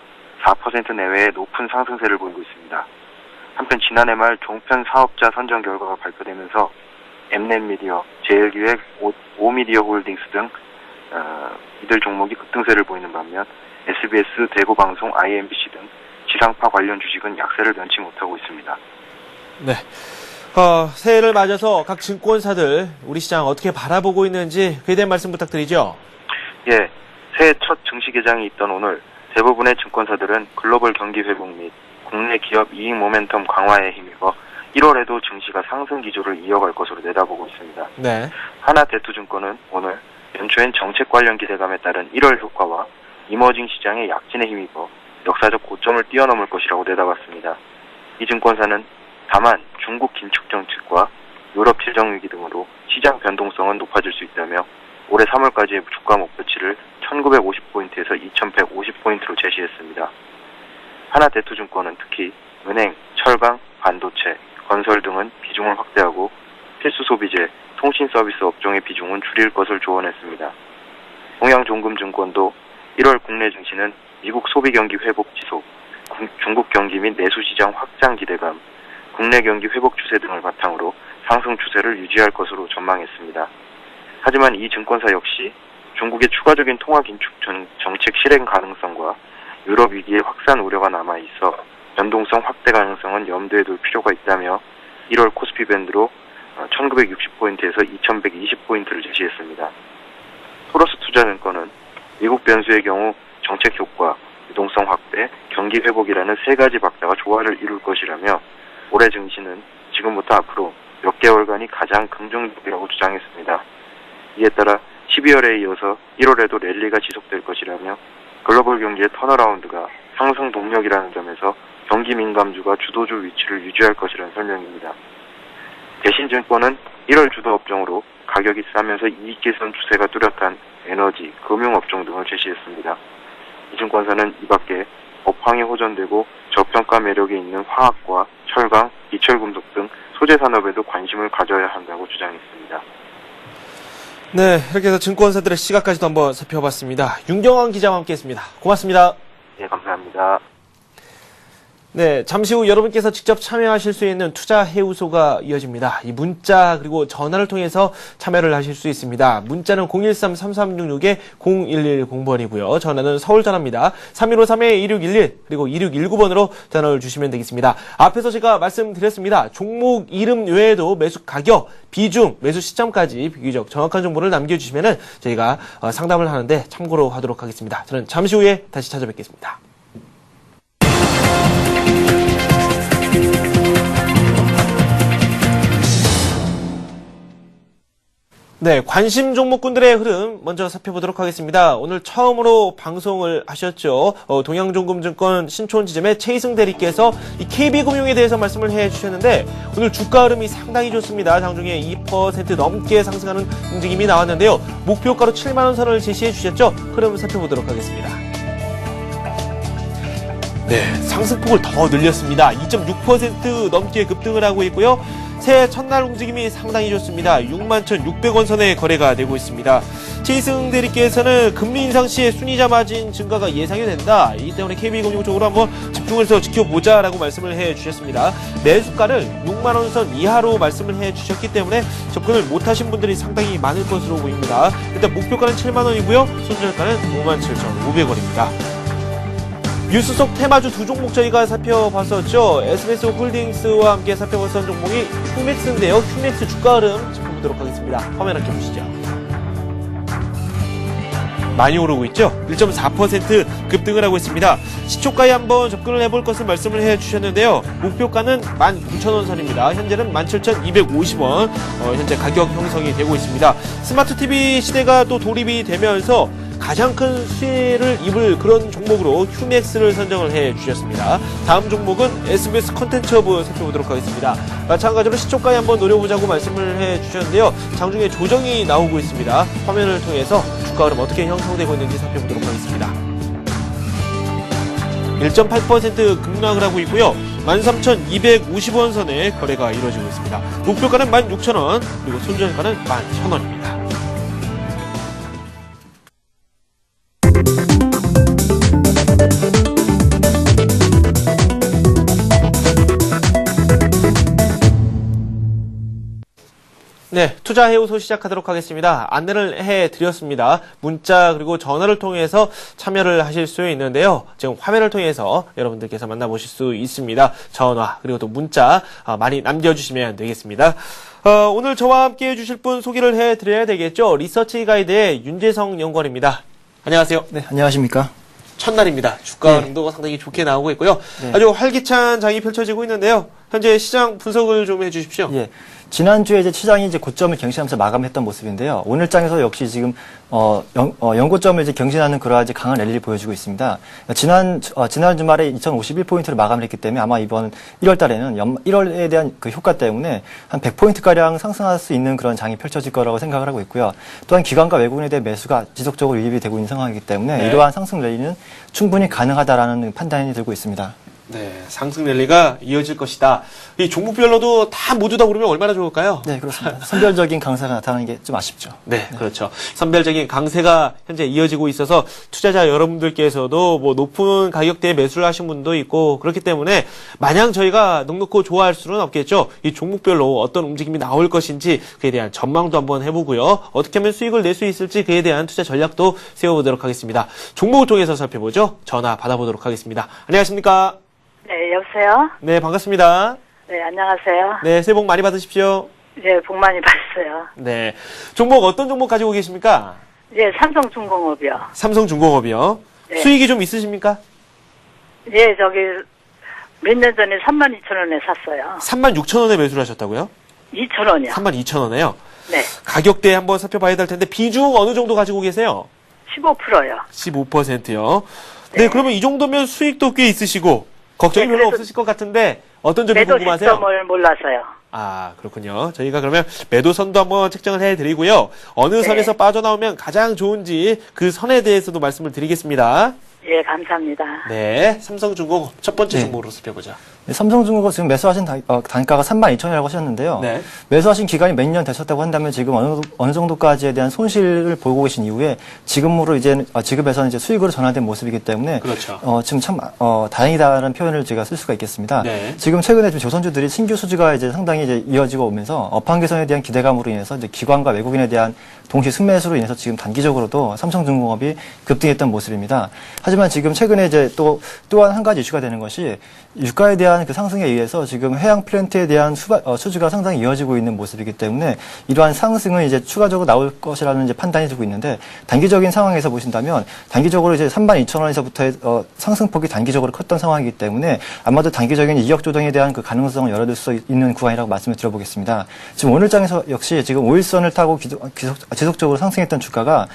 4% 내외의 높은 상승세를 보이고 있습니다. 한편 지난해 말 종편 사업자 선정 결과가 발표되면서 엠넷미디어, 제일기획, 오미디어 홀딩스 등 이들 종목이 급등세를 보이는 반면 SBS, 대구방송, IMBC 등 지상파 관련 주식은 약세를 면치 못하고 있습니다. 네. 새해를 맞아서 각 증권사들 우리 시장 어떻게 바라보고 있는지 그에 대한 말씀 부탁드리죠. 예, 새해 첫 증시 개장이 있던 오늘 대부분의 증권사들은 글로벌 경기 회복 및 국내 기업 이익 모멘텀 강화에 힘입어 1월에도 증시가 상승 기조를 이어갈 것으로 내다보고 있습니다. 네. 하나대투증권은 오늘 연초엔 정책 관련 기대감에 따른 1월 효과와 이머징 시장의 약진에 힘입어 역사적 고점을 뛰어넘을 것이라고 내다봤습니다. 이 증권사는 다만 중국 긴축 정책과 유럽 재정 위기 등으로 시장 변동성은 높아질 수 있다며 올해 3월까지의 주가 목표치를 1950포인트에서 2150포인트로 제시했습니다. 하나대투증권은 특히 은행, 철강, 반도체, 건설 등은 비중을 확대하고 필수 소비재, 통신 서비스 업종의 비중은 줄일 것을 조언했습니다. 동양종금증권도 1월 국내 증시는 미국 소비 경기 회복 지속, 중국 경기 및 내수 시장 확장 기대감, 국내 경기 회복 추세 등을 바탕으로 상승 추세를 유지할 것으로 전망했습니다. 하지만 이 증권사 역시 중국의 추가적인 통화 긴축 정책 실행 가능성과 유럽 위기의 확산 우려가 남아있어 변동성 확대 가능성은 염두에 둘 필요가 있다며 1월 코스피 밴드로 1960포인트에서 2120포인트를 제시했습니다. 토러스 투자증권은 미국 변수의 경우 정책 효과, 유동성 확대, 경기 회복이라는 세 가지 박자가 조화를 이룰 것이라며 올해 증시는 지금부터 앞으로 몇 개월간이 가장 긍정적이라고 주장했습니다. 이에 따라 12월에 이어서 1월에도 랠리가 지속될 것이라며 글로벌 경기의 턴어라운드가 상승 동력이라는 점에서 경기 민감주가 주도주 위치를 유지할 것이라는 설명입니다. 대신증권은 1월 주도 업종으로 가격이 싸면서 이익 개선 추세가 뚜렷한 에너지, 금융업종 등을 제시했습니다. 이 증권사는 이 밖에 업황이 호전되고 저평가 매력이 있는 화학과 철강, 이철금속 등 소재 산업에도 관심을 가져야 한다고 주장했습니다. 네, 이렇게 해서 증권사들의 시각까지도 한번 살펴봤습니다. 윤경환 기자와 함께했습니다. 고맙습니다. 네, 감사합니다. 네, 잠시 후 여러분께서 직접 참여하실 수 있는 투자 해우소가 이어집니다. 이 문자 그리고 전화를 통해서 참여를 하실 수 있습니다. 문자는 013-3366-0110번이고요. 전화는 서울 전화입니다. 3153-2611 그리고 2619번으로 전화를 주시면 되겠습니다. 앞에서 제가 말씀드렸습니다. 종목 이름 외에도 매수 가격, 비중, 매수 시점까지 비교적 정확한 정보를 남겨주시면 저희가 상담을 하는데 참고로 하도록 하겠습니다. 저는 잠시 후에 다시 찾아뵙겠습니다. 네, 관심 종목군들의 흐름 먼저 살펴보도록 하겠습니다. 오늘 처음으로 방송을 하셨죠. 동양종금증권 신촌지점의 최희승 대리께서 이 KB금융에 대해서 말씀을 해주셨는데 오늘 주가 흐름이 상당히 좋습니다. 장중에 2% 넘게 상승하는 움직임이 나왔는데요. 목표가로 7만원 선을 제시해 주셨죠. 흐름 살펴보도록 하겠습니다. 네, 상승폭을 더 늘렸습니다. 2.6% 넘게 급등을 하고 있고요. 새해 첫날 움직임이 상당히 좋습니다. 61,600원 선에 거래가 되고 있습니다. 최희승 대리께서는 금리 인상 시에 순이자 마진 증가가 예상이 된다. 이 때문에 KB금융 쪽으로 한번 집중해서 지켜보자라고 말씀을 해주셨습니다. 매수가를 6만 원 선 이하로 말씀을 해주셨기 때문에 접근을 못하신 분들이 상당히 많을 것으로 보입니다. 일단 목표가는 7만 원이고요. 손절가는 57,500원입니다. 뉴스 속 테마주 두 종목 저희가 살펴봤었죠. SBS 홀딩스와 함께 살펴봤던 종목이 휴맥스인데요. 휴맥스 주가 흐름 짚어보도록 하겠습니다. 화면 함께 보시죠. 많이 오르고 있죠. 1.4% 급등을 하고 있습니다. 시초가에 한번 접근을 해볼 것을 말씀을 해주셨는데요. 목표가는 19,000원 선입니다. 현재는 17,250원 현재 가격 형성이 되고 있습니다. 스마트 TV 시대가 또 돌입이 되면서 가장 큰 수혜를 입을 그런 종목으로 휴맥스를 선정을 해주셨습니다. 다음 종목은 SBS 컨텐츠허브 살펴보도록 하겠습니다. 마찬가지로 시초가에 한번 노려보자고 말씀을 해주셨는데요. 장중에 조정이 나오고 있습니다. 화면을 통해서 주가 흐름 어떻게 형성되고 있는지 살펴보도록 하겠습니다. 1.8% 급락을 하고 있고요. 13,250원 선에 거래가 이루어지고 있습니다. 목표가는 16,000원, 그리고 손절가는 11,000원입니다. 네, 투자 해우소 시작하도록 하겠습니다. 안내를 해드렸습니다. 문자 그리고 전화를 통해서 참여를 하실 수 있는데요. 지금 화면을 통해서 여러분들께서 만나보실 수 있습니다. 전화 그리고 또 문자 많이 남겨주시면 되겠습니다. 오늘 저와 함께 해주실 분 소개를 해드려야 되겠죠. 리서치 가이드의 윤재성 연구원입니다. 안녕하세요. 네, 안녕하십니까. 첫날입니다. 주가 흐름도 상당히 좋게 나오고 있고요. 네. 아주 활기찬 장이 펼쳐지고 있는데요. 현재 시장 분석을 좀 해주십시오. 예. 지난주에 이제 시장이 이제 고점을 경신하면서 마감했던 모습인데요. 오늘 장에서 역시 지금 연고점을 이제 경신하는 그러한 이제 강한 랠리를 보여주고 있습니다. 지난 주말에 2051포인트를 마감을 했기 때문에 아마 이번 1월 달에는 1월에 대한 그 효과 때문에 한 100포인트 가량 상승할 수 있는 그런 장이 펼쳐질 거라고 생각을 하고 있고요. 또한 기관과 외국인에 대한 매수가 지속적으로 유입이 되고 있는 상황이기 때문에 네. 이러한 상승 랠리는 충분히 가능하다라는 판단이 들고 있습니다. 네, 상승 랠리가 이어질 것이다. 이 종목별로도 다 모두 다 오르면 얼마나 좋을까요? 네, 그렇습니다. 선별적인 강세가 나타나는 게 좀 아쉽죠. 네, 그렇죠. 선별적인 강세가 현재 이어지고 있어서 투자자 여러분들께서도 뭐 높은 가격대에 매수를 하신 분도 있고 그렇기 때문에 마냥 저희가 넉넉고 좋아할 수는 없겠죠. 이 종목별로 어떤 움직임이 나올 것인지 그에 대한 전망도 한번 해보고요. 어떻게 하면 수익을 낼 수 있을지 그에 대한 투자 전략도 세워보도록 하겠습니다. 종목을 통해서 살펴보죠. 전화 받아보도록 하겠습니다. 안녕하십니까? 네, 여보세요? 네, 반갑습니다. 네, 안녕하세요. 네, 새해 복 많이 받으십시오. 네, 복 많이 받았어요. 네. 종목 어떤 종목 가지고 계십니까? 네, 삼성중공업이요. 삼성중공업이요. 네. 수익이 좀 있으십니까? 네, 저기 몇 년 전에 32,000원에 샀어요. 36,000원에 매수를 하셨다고요? 2,000원이요. 32,000원에요. 네, 가격대 한번 살펴봐야 될 텐데 비중 어느 정도 가지고 계세요? 15%요. 15%요. 네, 그러면 이 정도면 수익도 꽤 있으시고 걱정이 네, 별로 그래도 없으실 것 같은데 어떤 점이 매도 궁금하세요? 시점을 몰라서요. 아, 그렇군요. 저희가 그러면 매도선도 한번 책정을 해드리고요. 어느 네. 선에서 빠져나오면 가장 좋은지 그 선에 대해서도 말씀을 드리겠습니다. 예, 감사합니다. 네, 삼성중공 첫 번째 네. 종목으로 살펴보죠. 네, 삼성중공업 지금 매수하신 단가가 32,000원이라고 하셨는데요. 네. 매수하신 기간이 몇 년 되셨다고 한다면 지금 어느 정도까지에 대한 손실을 보이고 계신 이후에 지금으로 지금에서는 이제 수익으로 전환된 모습이기 때문에 그렇죠. 지금 참 다행이다라는 표현을 제가 쓸 수가 있겠습니다. 네. 지금 최근에 좀 조선주들이 신규 수주가 이제 상당히 이제 이어지고 오면서 업황 개선에 대한 기대감으로 인해서 이제 기관과 외국인에 대한 동시 순매수로 인해서 지금 단기적으로도 삼성중공업이 급등했던 모습입니다. 하지만 지금 최근에 이제 또한 한 가지 이슈가 되는 것이 유가에 대한 그 상승에 의해서 지금 해양 플랜트에 대한 수주가 상당히 이어지고 있는 모습이기 때문에 이러한 상승은 이제 추가적으로 나올 것이라는 이제 판단이 들고 있는데 단기적인 상황에서 보신다면 단기적으로 이제 32,000원에서부터의 상승폭이 단기적으로 컸던 상황이기 때문에 아마도 단기적인 이격 조정에 대한 그 가능성을 열어둘 수 있는 구간이라고 말씀을 드려보겠습니다. 지금 오늘 장에서 역시 지금 5일선을 타고 지속적으로 상승했던 주가가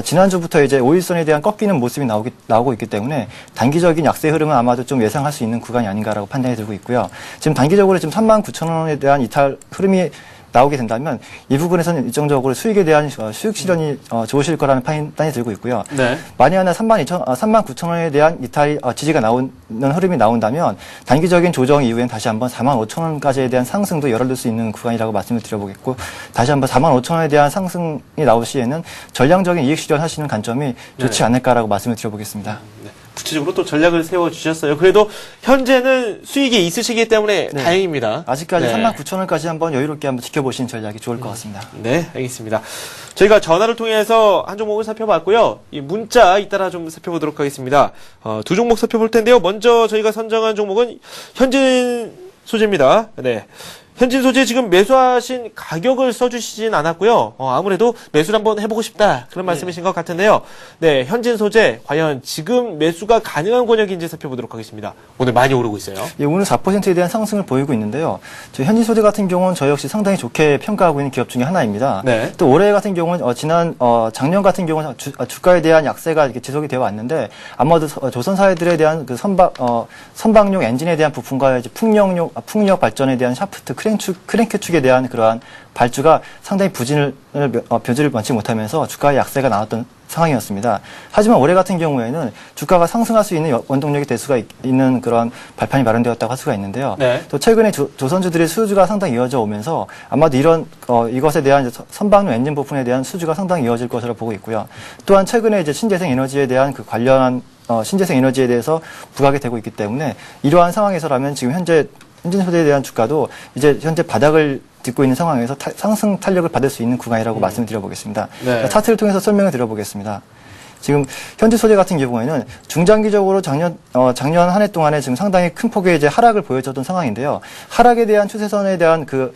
지난주부터 이제 5일선에 대한 꺾이는 모습이 나오고 있기 때문에 단기적인 약세 흐름은 아마도 좀 예상할 수 있는 구간이 아닌가라고 판단이 들고 있고요. 지금 단기적으로 지금 39,000원에 대한 이탈 흐름이 나오게 된다면 이 부분에서는 일정적으로 수익에 대한 수익 실현이 좋으실 거라는 판단이 들고 있고요. 네. 만에 하나 39,000원에 대한 이탈이 지지가 나오는 흐름이 나온다면 단기적인 조정 이후엔 다시 한번 45,000원까지에 대한 상승도 열어둘 수 있는 구간이라고 말씀을 드려보겠고, 다시 한번 45,000원에 대한 상승이 나올 시에는 전량적인 이익 실현하시는 관점이 좋지 않을까라고 말씀을 드려보겠습니다. 네. 구체적으로 또 전략을 세워주셨어요. 그래도 현재는 수익이 있으시기 때문에 네. 다행입니다. 아직까지 네. 39,000원까지 한번 여유롭게 한번 지켜보시는 전략이 좋을 것 같습니다. 네, 알겠습니다. 저희가 전화를 통해서 한 종목을 살펴봤고요. 이 문자 이따라 좀 살펴보도록 하겠습니다. 두 종목 살펴볼 텐데요. 먼저 저희가 선정한 종목은 현진 소재입니다. 네. 현진 소재 지금 매수하신 가격을 써주시진 않았고요. 아무래도 매수를 한번 해보고 싶다 그런 말씀이신 것 같은데요. 네, 현진 소재 과연 지금 매수가 가능한 권역인지 살펴보도록 하겠습니다. 오늘 많이 오르고 있어요. 예, 오늘 4%에 대한 상승을 보이고 있는데요. 저 현진 소재 같은 경우는 저 역시 상당히 좋게 평가하고 있는 기업 중에 하나입니다. 네. 또 올해 같은 경우는 작년 같은 경우는 주가에 대한 약세가 이렇게 지속이 되어 왔는데, 아마도 조선사회들에 대한 그 선박용 엔진에 대한 부품과 이제 풍력 발전에 대한 샤프트 크랭크 축에 대한 그러한 발주가 상당히 변질을 면치 못하면서 주가의 약세가 나왔던 상황이었습니다. 하지만 올해 같은 경우에는 주가가 상승할 수 있는 원동력이 될 수가 있는 그런 발판이 마련되었다고 할 수가 있는데요. 네. 또 최근에 조선주들의 수주가 상당히 이어져 오면서 아마도 이것에 대한 선박용 엔진 부품에 대한 수주가 상당히 이어질 것으로 보고 있고요. 또한 최근에 이제 신재생 에너지에 대한 그 관련한 신재생 에너지에 대해서 부각이 되고 있기 때문에 이러한 상황에서라면 지금 현진 소재에 대한 주가도 이제 현재 바닥을 딛고 있는 상황에서 상승 탄력을 받을 수 있는 구간이라고 말씀을 드려보겠습니다. 네. 차트를 통해서 설명을 드려보겠습니다. 지금 현진 소재 같은 경우에는 중장기적으로 작년 한 해 동안에 지금 상당히 큰 폭의 이제 하락을 보여줬던 상황인데요. 하락에 대한 추세선에 대한 그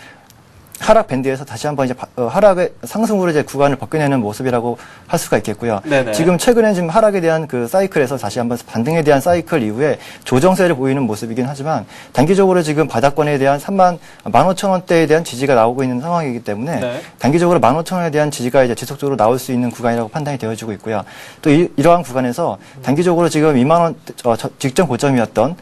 하락 밴드에서 다시 한번 이제 하락의 상승으로 이제 구간을 벗겨내는 모습이라고 할 수가 있겠고요. 네네. 지금 최근에 지금 하락에 대한 그 사이클에서 다시 한번 반등에 대한 사이클 이후에 조정세를 보이는 모습이긴 하지만, 단기적으로 지금 바닥권에 대한 15,000원대에 대한 지지가 나오고 있는 상황이기 때문에 네. 단기적으로 15,000원에 대한 지지가 이제 지속적으로 나올 수 있는 구간이라고 판단이 되어지고 있고요. 또 이러한 구간에서 단기적으로 지금 2만원 직전 고점이었던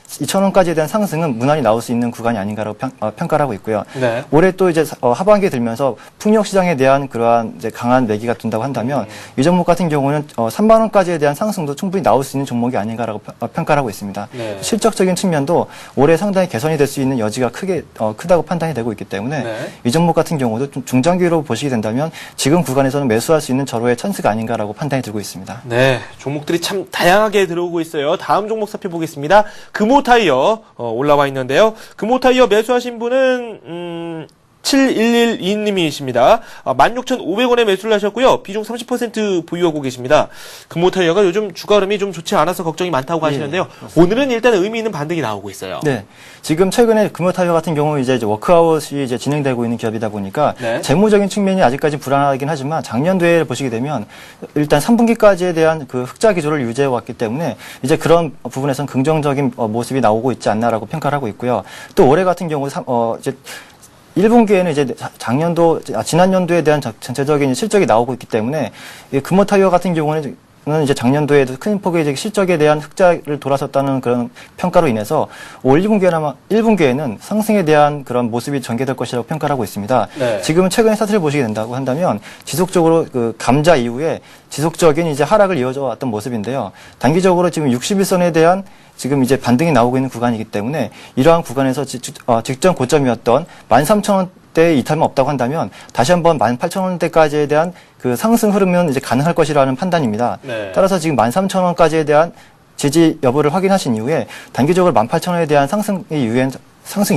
22,000원까지에 대한 상승은 무난히 나올 수 있는 구간이 아닌가라고 평가를 하고 있고요. 네. 올해 또 이제 하반기에 들면서 풍력 시장에 대한 그러한 이제 강한 매기가 든다고 한다면 이 종목 같은 경우는 3만 원까지에 대한 상승도 충분히 나올 수 있는 종목이 아닌가라고 평가를 하고 있습니다. 네. 실적적인 측면도 올해 상당히 개선이 될 수 있는 여지가 크다고 판단이 되고 있기 때문에 네. 이 종목 같은 경우도 좀 중장기로 보시게 된다면 지금 구간에서는 매수할 수 있는 절호의 찬스가 아닌가라고 판단이 들고 있습니다. 네, 종목들이 참 다양하게 들어오고 있어요. 다음 종목 살펴보겠습니다. 금호타이어 올라와 있는데요. 금호타이어 매수하신 분은 7112님이십니다. 16,500원에 매수를 하셨고요. 비중 30% 보유하고 계십니다. 금호타이어가 요즘 주가 흐름이 좀 좋지 않아서 걱정이 많다고 하시는데요. 오늘은 일단 의미 있는 반등이 나오고 있어요. 네. 지금 최근에 금호타이어 같은 경우 이제 워크아웃이 이제 진행되고 있는 기업이다 보니까 네. 재무적인 측면이 아직까지 불안하긴 하지만 작년도에 보시게 되면 일단 3분기까지에 대한 그 흑자 기조를 유지해 왔기 때문에 이제 그런 부분에서는 긍정적인 모습이 나오고 있지 않나라고 평가를 하고 있고요. 또 올해 같은 경우 이제 1분기에는 이제 지난년도에 대한 전체적인 실적이 나오고 있기 때문에 이 금호타이어 같은 경우는 이제 작년도에도 큰 폭의 이제 실적에 대한 흑자를 돌아섰다는 그런 평가로 인해서 올 1분기에는 상승에 대한 그런 모습이 전개될 것이라고 평가를 하고 있습니다. 네. 지금은 최근의 차트를 보시게 된다고 한다면 지속적으로 그 감자 이후에 지속적인 이제 하락을 이어져 왔던 모습인데요. 단기적으로 지금 61선에 대한 지금 이제 반등이 나오고 있는 구간이기 때문에 이러한 구간에서 직전 고점이었던 13,000원대의 이탈만 없다고 한다면 다시 한번 18,000원대까지에 대한 그 상승 흐름은 이제 가능할 것이라는 판단입니다. 네. 따라서 지금 13,000원까지에 대한 지지 여부를 확인하신 이후에 단기적으로 18,000원에 대한 상승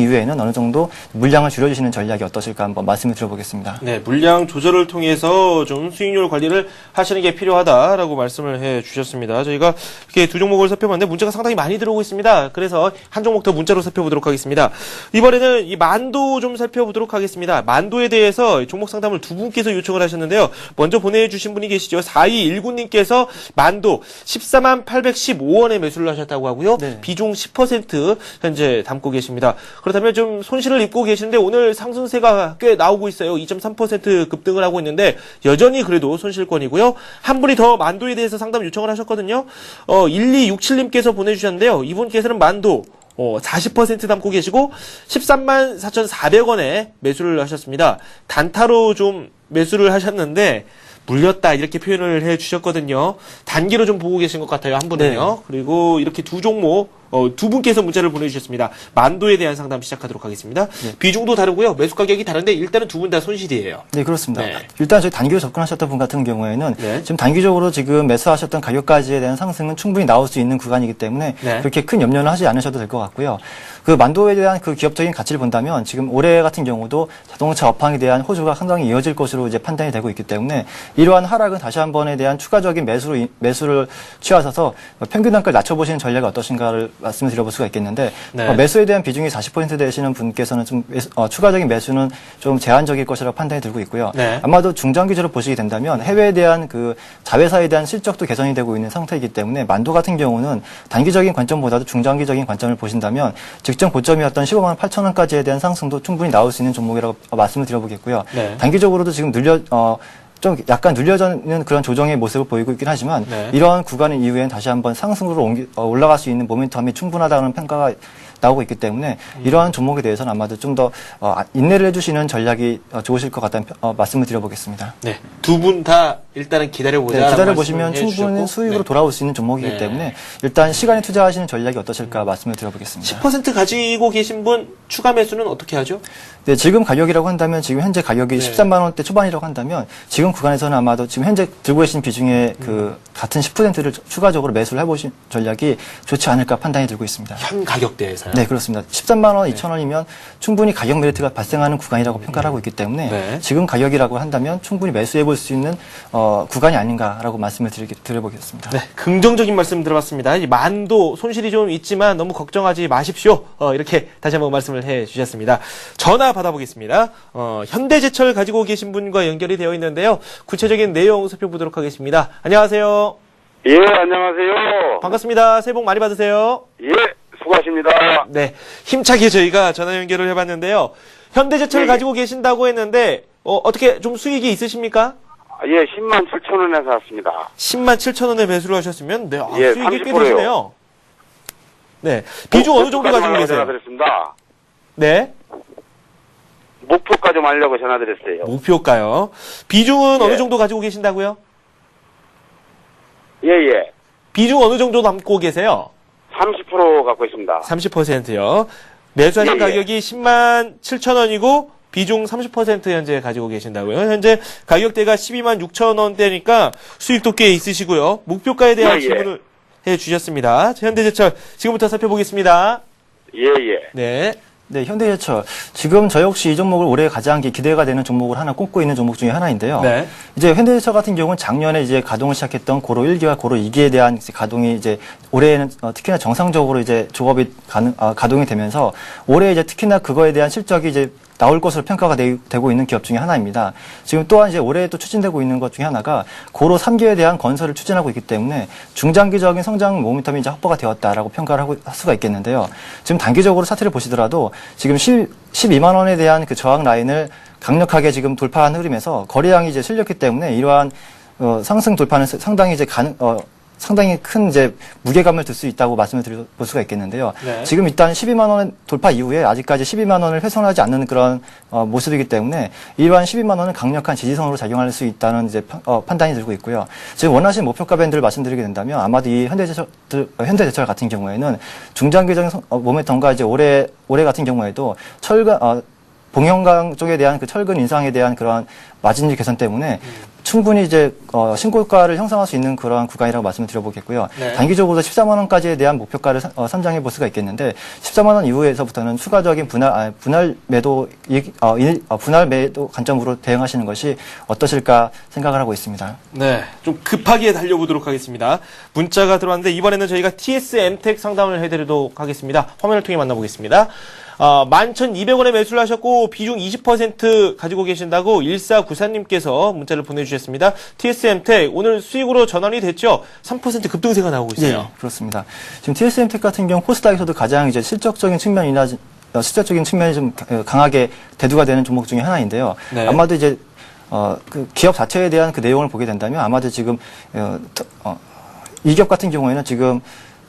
이후에는 어느 정도 물량을 줄여주시는 전략이 어떠실까 한번 말씀을 드려보겠습니다. 네, 물량 조절을 통해서 좀 수익률 관리를 하시는 게 필요하다라고 말씀을 해 주셨습니다. 저희가 이렇게 두 종목을 살펴봤는데 문자가 상당히 많이 들어오고 있습니다. 그래서 한 종목 더 문자로 살펴보도록 하겠습니다. 이번에는 이 만도 좀 살펴보도록 하겠습니다. 만도에 대해서 종목 상담을 두 분께서 요청을 하셨는데요. 먼저 보내주신 분이 계시죠. 4219님께서 만도 14815원에 매수를 하셨다고 하고요. 네. 비중 10% 현재 담고 계십니다. 그렇다면 좀 손실을 입고 계시는데 오늘 상승세가 꽤 나오고 있어요. 2.3% 급등을 하고 있는데 여전히 그래도 손실권이고요. 한 분이 더 만도에 대해서 상담 요청을 하셨거든요. 1267님께서 보내주셨는데요. 이분께서는 만도 40% 담고 계시고 13만 4,400원에 매수를 하셨습니다. 단타로 좀 매수를 하셨는데 물렸다 이렇게 표현을 해주셨거든요. 단기로 좀 보고 계신 것 같아요. 한 분은요. 네. 그리고 이렇게 두 종목 두 분께서 문자를 보내주셨습니다. 만도에 대한 상담 시작하도록 하겠습니다. 네. 비중도 다르고요. 매수 가격이 다른데 일단은 두 분 다 손실이에요. 네, 그렇습니다. 네. 일단 저희 단기로 접근하셨던 분 같은 경우에는 네. 지금 단기적으로 지금 매수하셨던 가격까지에 대한 상승은 충분히 나올 수 있는 구간이기 때문에 네. 그렇게 큰 염려는 하지 않으셔도 될 것 같고요. 그 만도에 대한 그 기업적인 가치를 본다면 지금 올해 같은 경우도 자동차 업황에 대한 호조가 상당히 이어질 것으로 이제 판단이 되고 있기 때문에 이러한 하락은 다시 한번에 대한 추가적인 매수를 취하셔서 평균 단가를 낮춰보시는 전략이 어떠신가를 말씀을 드려볼 수가 있겠는데 네. 매수에 대한 비중이 40% 되시는 분께서는 좀 추가적인 매수는 좀 제한적일 것이라고 판단이 들고 있고요. 네. 아마도 중장기적으로 보시게 된다면 해외에 대한 그 자회사에 대한 실적도 개선이 되고 있는 상태이기 때문에 만도 같은 경우는 단기적인 관점보다도 중장기적인 관점을 보신다면 직전 고점이었던 15만 8천 원까지에 대한 상승도 충분히 나올 수 있는 종목이라고 말씀을 드려보겠고요. 네. 단기적으로도 지금 좀 약간 눌려지는 그런 조정의 모습을 보이고 있긴 하지만 네. 이러한 구간 이후에는 다시 한번 상승으로 올라갈 수 있는 모멘텀이 충분하다는 평가가 나오고 있기 때문에 이러한 종목에 대해서는 아마도 좀 더 인내를 해주시는 전략이 좋으실 것 같다는 말씀을 드려보겠습니다. 네. 두 분 다 일단은 기다려보자. 네, 기다려보시면 충분히 수익으로 네. 돌아올 수 있는 종목이기 네. 때문에 일단 시간에 투자하시는 전략이 어떠실까 말씀을 드려보겠습니다. 10% 가지고 계신 분 추가 매수는 어떻게 하죠? 네, 지금 가격이라고 한다면 지금 현재 가격이 네. 13만 원대 초반이라고 한다면 지금 구간에서는 아마도 지금 현재 들고 계신 비중의 그 같은 10%를 추가적으로 매수를 해보신 전략이 좋지 않을까 판단이 들고 있습니다. 현 가격대에서요? 네, 그렇습니다. 13만 원, 2천 원이면 충분히 가격 메리트가 발생하는 구간이라고 평가를 하고 있기 때문에 네. 지금 가격이라고 한다면 충분히 매수해 볼 수 있는 구간이 아닌가라고 말씀을 드려보겠습니다. 네, 긍정적인 말씀 들어봤습니다. 이 만도 손실이 좀 있지만 너무 걱정하지 마십시오. 이렇게 다시 한번 말씀을 해 주셨습니다. 전화 받아보겠습니다. 현대제철 가지고 계신 분과 연결이 되어 있는데요. 구체적인 내용 살펴보도록 하겠습니다. 안녕하세요. 예, 안녕하세요. 반갑습니다. 새해 복 많이 받으세요. 예, 수고하십니다. 네, 힘차게 저희가 전화 연결을 해봤는데요. 현대제철 예, 예. 가지고 계신다고 했는데 어떻게 좀 수익이 있으십니까? 예, 10만 7천 원에 샀습니다. 10만 7천 원에 매수를 하셨으면 네, 예, 수익이 꽤 30%요. 되시네요. 네, 비중 어느 정도 가지고 계세요? 전화드렸습니다. 네, 목표가 좀 알려고 전화드렸어요. 목표가요. 비중은 예. 어느 정도 가지고 계신다고요? 예, 예. 비중 어느 정도 남고 계세요? 30% 갖고 있습니다. 30%요. 매수하신 예, 예. 가격이 10만 7천 원이고 비중 30% 현재 가지고 계신다고요. 현재 가격대가 12만 6천 원대니까 수익도 꽤 있으시고요. 목표가에 대한 예, 예. 질문을 해주셨습니다. 현대제철 지금부터 살펴보겠습니다. 예, 예. 네. 네, 현대제철. 지금 저 역시 이 종목을 올해 가장 기대가 되는 종목을 하나 꼽고 있는 종목 중에 하나인데요. 네. 이제 현대제철 같은 경우는 작년에 이제 가동을 시작했던 고로 1기와 고로 2기에 대한 이제 가동이 이제 올해에는 특히나 정상적으로 이제 조업이 가동이 되면서 올해 이제 특히나 그거에 대한 실적이 이제 나올 것으로 평가가 되고 있는 기업 중에 하나입니다. 지금 또한 이제 올해 또 추진되고 있는 것 중에 하나가 고로 3기에 대한 건설을 추진하고 있기 때문에 중장기적인 성장 모멘텀이 이제 확보가 되었다라고 평가를 할 수가 있겠는데요. 지금 단기적으로 차트를 보시더라도 지금 12만 원에 대한 그 저항 라인을 강력하게 지금 돌파한 흐름에서 거래량이 이제 실렸기 때문에 이러한 상승 돌파는 상당히 이제 상당히 큰 이제 무게감을 들 수 있다고 말씀을 드릴 수가 있겠는데요. 네. 지금 일단 12만 원 돌파 이후에 아직까지 12만 원을 훼손하지 않는 그런 모습이기 때문에 이러한 12만 원은 강력한 지지선으로 작용할 수 있다는 이제 판단이 들고 있고요. 지금 원하시는 목표가 밴드를 말씀드리게 된다면 아마도 이 현대제철 같은 경우에는 중장기적인 모멘텀과 이제 올해 같은 경우에도 봉영강 쪽에 대한 그 철근 인상에 대한 그러한 마진율 개선 때문에 충분히 이제 신고가를 형성할 수 있는 그러한 구간이라고 말씀을 드려보겠고요. 네. 단기적으로 14만 원까지에 대한 목표가를 선정해 볼 수가 있겠는데 14만 원 이후에서부터는 추가적인 분할 매도 관점으로 대응하시는 것이 어떠실까 생각을 하고 있습니다. 네, 좀 급하게 달려보도록 하겠습니다. 문자가 들어왔는데 이번에는 저희가 TSM텍 상담을 해드리도록 하겠습니다. 화면을 통해 만나보겠습니다. 11,200원에 매수를 하셨고 비중 20% 가지고 계신다고 1494님께서 문자를 보내주셨습니다. TSM텍 오늘 수익으로 전환이 됐죠? 3% 급등세가 나오고 있어요. 네, 그렇습니다. 지금 TSM텍 같은 경우 코스닥에서도 가장 이제 실적적인 측면이 좀 강하게 대두가 되는 종목 중에 하나인데요. 네. 아마도 이제 그 기업 자체에 대한 그 내용을 보게 된다면 아마도 지금 이 기업 같은 경우에는 지금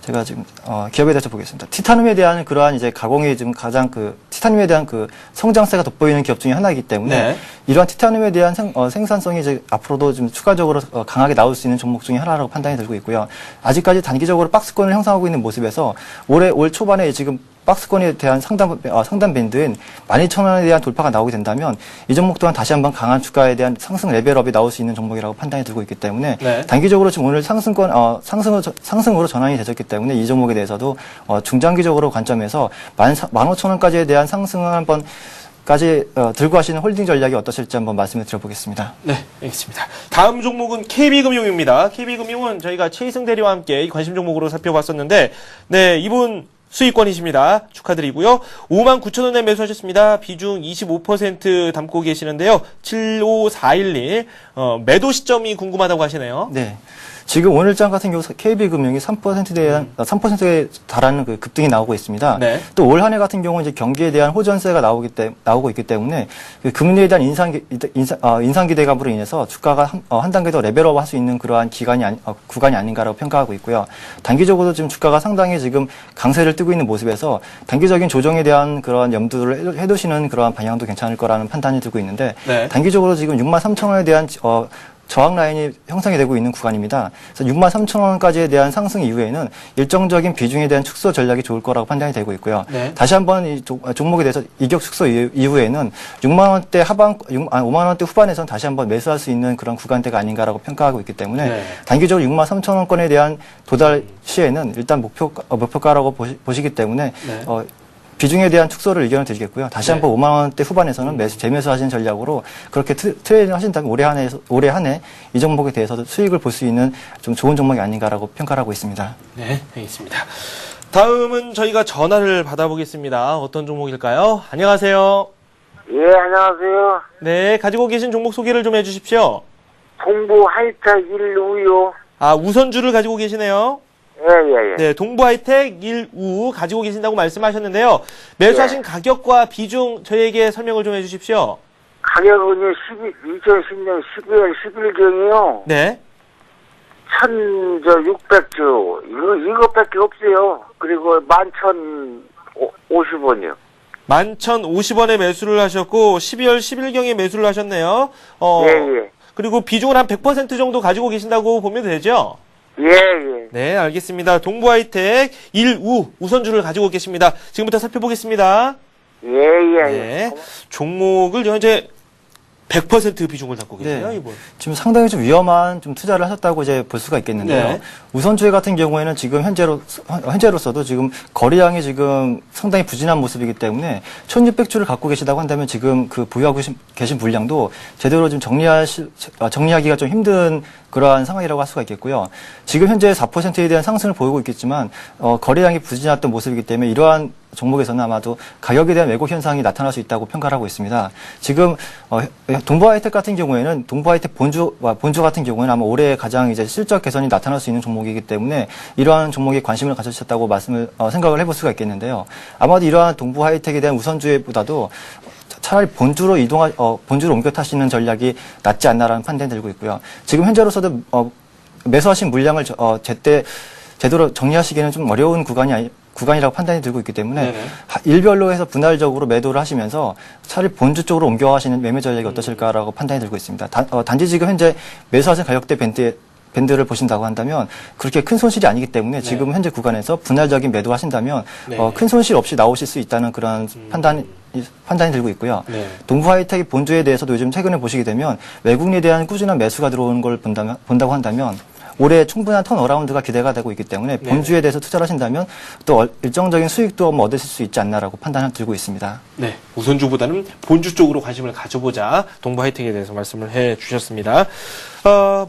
제가 지금 기업에 대해서 보겠습니다. 티타늄에 대한 그러한 이제 가공이 지금 가장 티타늄에 대한 성장세가 돋보이는 기업 중에 하나이기 때문에 네. 이러한 티타늄에 대한 생산성이 이제 앞으로도 좀 추가적으로 강하게 나올 수 있는 종목 중에 하나라고 판단이 들고 있고요. 아직까지 단기적으로 박스권을 형성하고 있는 모습에서 올 초반에 지금 박스권에 대한 상단 밴드인 12,000원에 대한 돌파가 나오게 된다면 이 종목 또한 다시 한번 강한 주가에 대한 상승 레벨업이 나올 수 있는 종목이라고 판단이 들고 있기 때문에 네. 단기적으로 지금 오늘 상승으로 전환이 되셨기 때문에 이 종목에 대해서도 중장기적으로 관점에서 15,000원까지에 대한 상승을 한번 까지 들고 하시는 홀딩 전략이 어떠실지 한번 말씀을 드려보겠습니다. 네, 알겠습니다. 다음 종목은 KB금융입니다. KB금융은 저희가 최희승 대리와 함께 관심 종목으로 살펴봤었는데, 네, 이분 수익권이십니다. 축하드리고요. 59,000원에 매수하셨습니다. 비중 25% 담고 계시는데요. 75411 매도 시점이 궁금하다고 하시네요. 네. 지금 오늘장 같은 경우 KB금융이 3%에 달하는 급등이 나오고 있습니다. 네. 또 올 한 해 같은 경우는 이제 경기에 대한 호전세가 나오고 있기 때문에 금리에 대한 인상 기대감으로 인해서 주가가 한 단계 더 레벨업 할 수 있는 그러한 구간이 아닌가라고 평가하고 있고요. 단기적으로도 지금 주가가 상당히 지금 강세를 띠고 있는 모습에서 단기적인 조정에 대한 그런 염두를 해두시는 그러한 방향도 괜찮을 거라는 판단이 들고 있는데 네. 단기적으로 지금 63,000원에 대한 저항 라인이 형성이 되고 있는 구간입니다. 그래서 63,000원까지에 대한 상승 이후에는 일정적인 비중에 대한 축소 전략이 좋을 거라고 판단이 되고 있고요. 네. 다시 한번 이 종목에 대해서 이격 축소 이후에는 6만 원대 5만 원대 후반에선 다시 한번 매수할 수 있는 그런 구간대가 아닌가라고 평가하고 있기 때문에 네. 단기적으로 63,000원권에 대한 도달 시에는 일단 목표가라고 보시기 때문에 네. 비중에 대한 축소를 의견을 드리겠고요. 다시 네. 한번 5만 원대 후반에서는 재매수하시는 전략으로 그렇게 트레이딩 하신다면 올해 한 해 이 종목에 대해서도 수익을 볼 수 있는 좀 좋은 종목이 아닌가라고 평가를 하고 있습니다. 네, 알겠습니다. 다음은 저희가 전화를 받아보겠습니다. 어떤 종목일까요? 안녕하세요. 예, 안녕하세요. 네, 가지고 계신 종목 소개를 좀 해주십시오. 동부 하이텍 1우요. 아, 우선주를 가지고 계시네요. 예. 네, 동부 하이텍 1우 가지고 계신다고 말씀하셨는데요. 매수하신 가격과 비중 저희에게 설명을 좀 해주십시오. 가격은요, 2010년 12월 10일경이요. 네. 1,600주. 이것밖에 없어요. 그리고 11,050원이요. 11,050원에 매수를 하셨고 12월 10일경에 매수를 하셨네요. 예. 그리고 비중을 한 100% 정도 가지고 계신다고 보면 되죠? 예. 네, 알겠습니다. 동부 하이텍 1우 우선주를 가지고 계십니다. 지금부터 살펴보겠습니다. 예. 네. 종목을 현재 100% 비중을 갖고 계세요, 네. 이분. 지금 상당히 좀 위험한 좀 투자를 하셨다고 이제 볼 수가 있겠는데요. 네. 우선주회 같은 경우에는 지금 현재로서도 지금 거래량이 지금 상당히 부진한 모습이기 때문에 1,600주를 갖고 계시다고 한다면 지금 보유하고 계신 물량도 제대로 좀 정리하기가 좀 힘든 그러한 상황이라고 할 수가 있겠고요. 지금 현재 4%에 대한 상승을 보이고 있겠지만 거래량이 부진했던 모습이기 때문에 이러한 종목에서는 아마도 가격에 대한 왜곡 현상이 나타날 수 있다고 평가를 하고 있습니다. 지금 동부하이텍 같은 경우에는 동부하이텍 본주 같은 경우에는 아마 올해 가장 이제 실적 개선이 나타날 수 있는 종목이기 때문에 이러한 종목에 관심을 가지셨다고 생각을 해볼 수가 있겠는데요. 아마도 이러한 동부하이텍에 대한 우선주의보다도 차라리 본주로 옮겨 타시는 전략이 낫지 않나라는 판단이 들고 있고요. 지금 현재로서도 매수하신 물량을 제대로 정리하시기에는 좀 어려운 구간이라고 판단이 들고 있기 때문에 네네. 일별로 해서 분할적으로 매도를 하시면서 차라리 본주 쪽으로 옮겨가시는 매매 전략이 어떠실까라고 판단이 들고 있습니다. 단지 지금 현재 매수하신 가격대 밴드를 보신다고 한다면 그렇게 큰 손실이 아니기 때문에 지금 현재 구간에서 분할적인 매도하신다면 네. 큰 손실 없이 나오실 수 있다는 그런 판단이 들고 있고요. 네. 동부하이텍의 본주에 대해서도 요즘 최근에 보시게 되면 외국인에 대한 꾸준한 매수가 들어오는 걸 본다고 한다면 올해 충분한 턴어라운드가 기대가 되고 있기 때문에 본주에 대해서 투자를 하신다면 또 일정적인 수익도 얻으실 수 있지 않나라고 판단을 들고 있습니다. 네, 우선주보다는 본주 쪽으로 관심을 가져보자. 동부 하이텍에 대해서 말씀을 해 주셨습니다.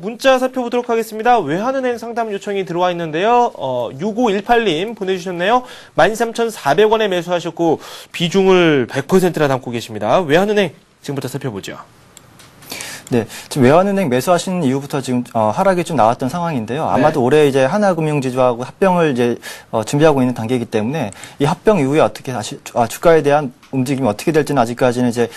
문자 살펴보도록 하겠습니다. 외환은행 상담 요청이 들어와 있는데요. 6518님 보내주셨네요. 13,400원에 매수하셨고 비중을 100%나 담고 계십니다. 외환은행 지금부터 살펴보죠. 네, 지금 외환은행 매수하신 이후부터 지금 하락이 좀 나왔던 상황인데요. 아마도 올해 이제 하나금융지주하고 합병을 이제 준비하고 있는 단계이기 때문에 이 합병 이후에 어떻게 다시 주가에 대한 움직임이 어떻게 될지는 아직까지는 이제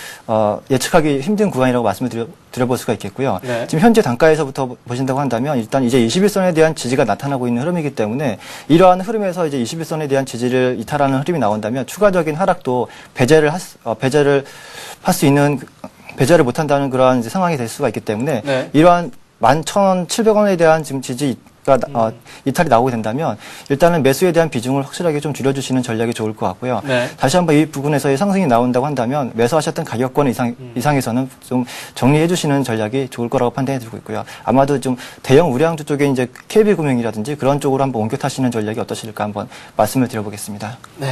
예측하기 힘든 구간이라고 말씀을 드려볼 수가 있겠고요. 네. 지금 현재 단가에서부터 보신다고 한다면 일단 이제 21선에 대한 지지가 나타나고 있는 흐름이기 때문에 이러한 흐름에서 이제 21선에 대한 지지를 이탈하는 흐름이 나온다면 추가적인 하락도 배제를 할 수 있는 배제를 못한다는 그러한 이제 상황이 될 수가 있기 때문에 네. 이러한 11,700원에 대한 지금 지지가 이탈이 나오게 된다면 일단은 매수에 대한 비중을 확실하게 좀 줄여주시는 전략이 좋을 것 같고요. 네. 다시 한번 이 부분에서의 상승이 나온다고 한다면 매수하셨던 가격권 이상에서는 좀 정리해 주시는 전략이 좋을 거라고 판단해 들고 있고요. 아마도 좀 대형 우량주 쪽에 이제 KB금융이라든지 그런 쪽으로 한번 옮겨 타시는 전략이 어떠실까 한번 말씀을 드려보겠습니다. 네.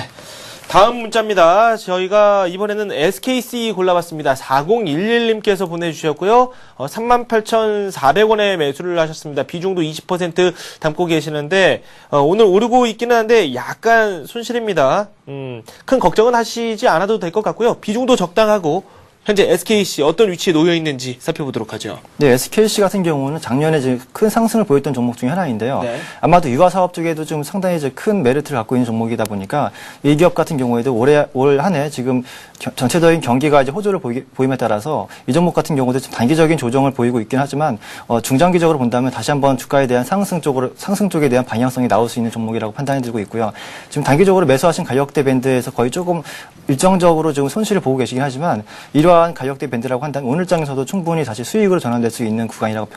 다음 문자입니다. 저희가 이번에는 SKC 골라봤습니다. 4011님께서 보내주셨고요. 38,400원에 매수를 하셨습니다. 비중도 20% 담고 계시는데 오늘 오르고 있기는 한데 약간 손실입니다. 큰 걱정은 하시지 않아도 될 것 같고요. 비중도 적당하고 현재 SKC 어떤 위치에 놓여 있는지 살펴보도록 하죠. 네, SKC 같은 경우는 작년에 이제 큰 상승을 보였던 종목 중에 하나인데요. 네. 아마도 유아 사업 쪽에도 좀 상당히 이제 큰 메리트를 갖고 있는 종목이다 보니까 이 기업 같은 경우에도 올 한 해 지금 전체적인 경기가 이제 호조를 보임에 따라서 이 종목 같은 경우도 좀 단기적인 조정을 보이고 있긴 하지만 중장기적으로 본다면 다시 한번 주가에 대한 상승 쪽에 대한 방향성이 나올 수 있는 종목이라고 판단이 들고 있고요. 지금 단기적으로 매수하신 가격대 밴드에서 거의 조금 일정적으로 좀 손실을 보고 계시긴 하지만 이러한 가격대 밴드라고 한다면 오늘장에서도 충분히 다시 수익으로 전환될 수 있는 구간이라고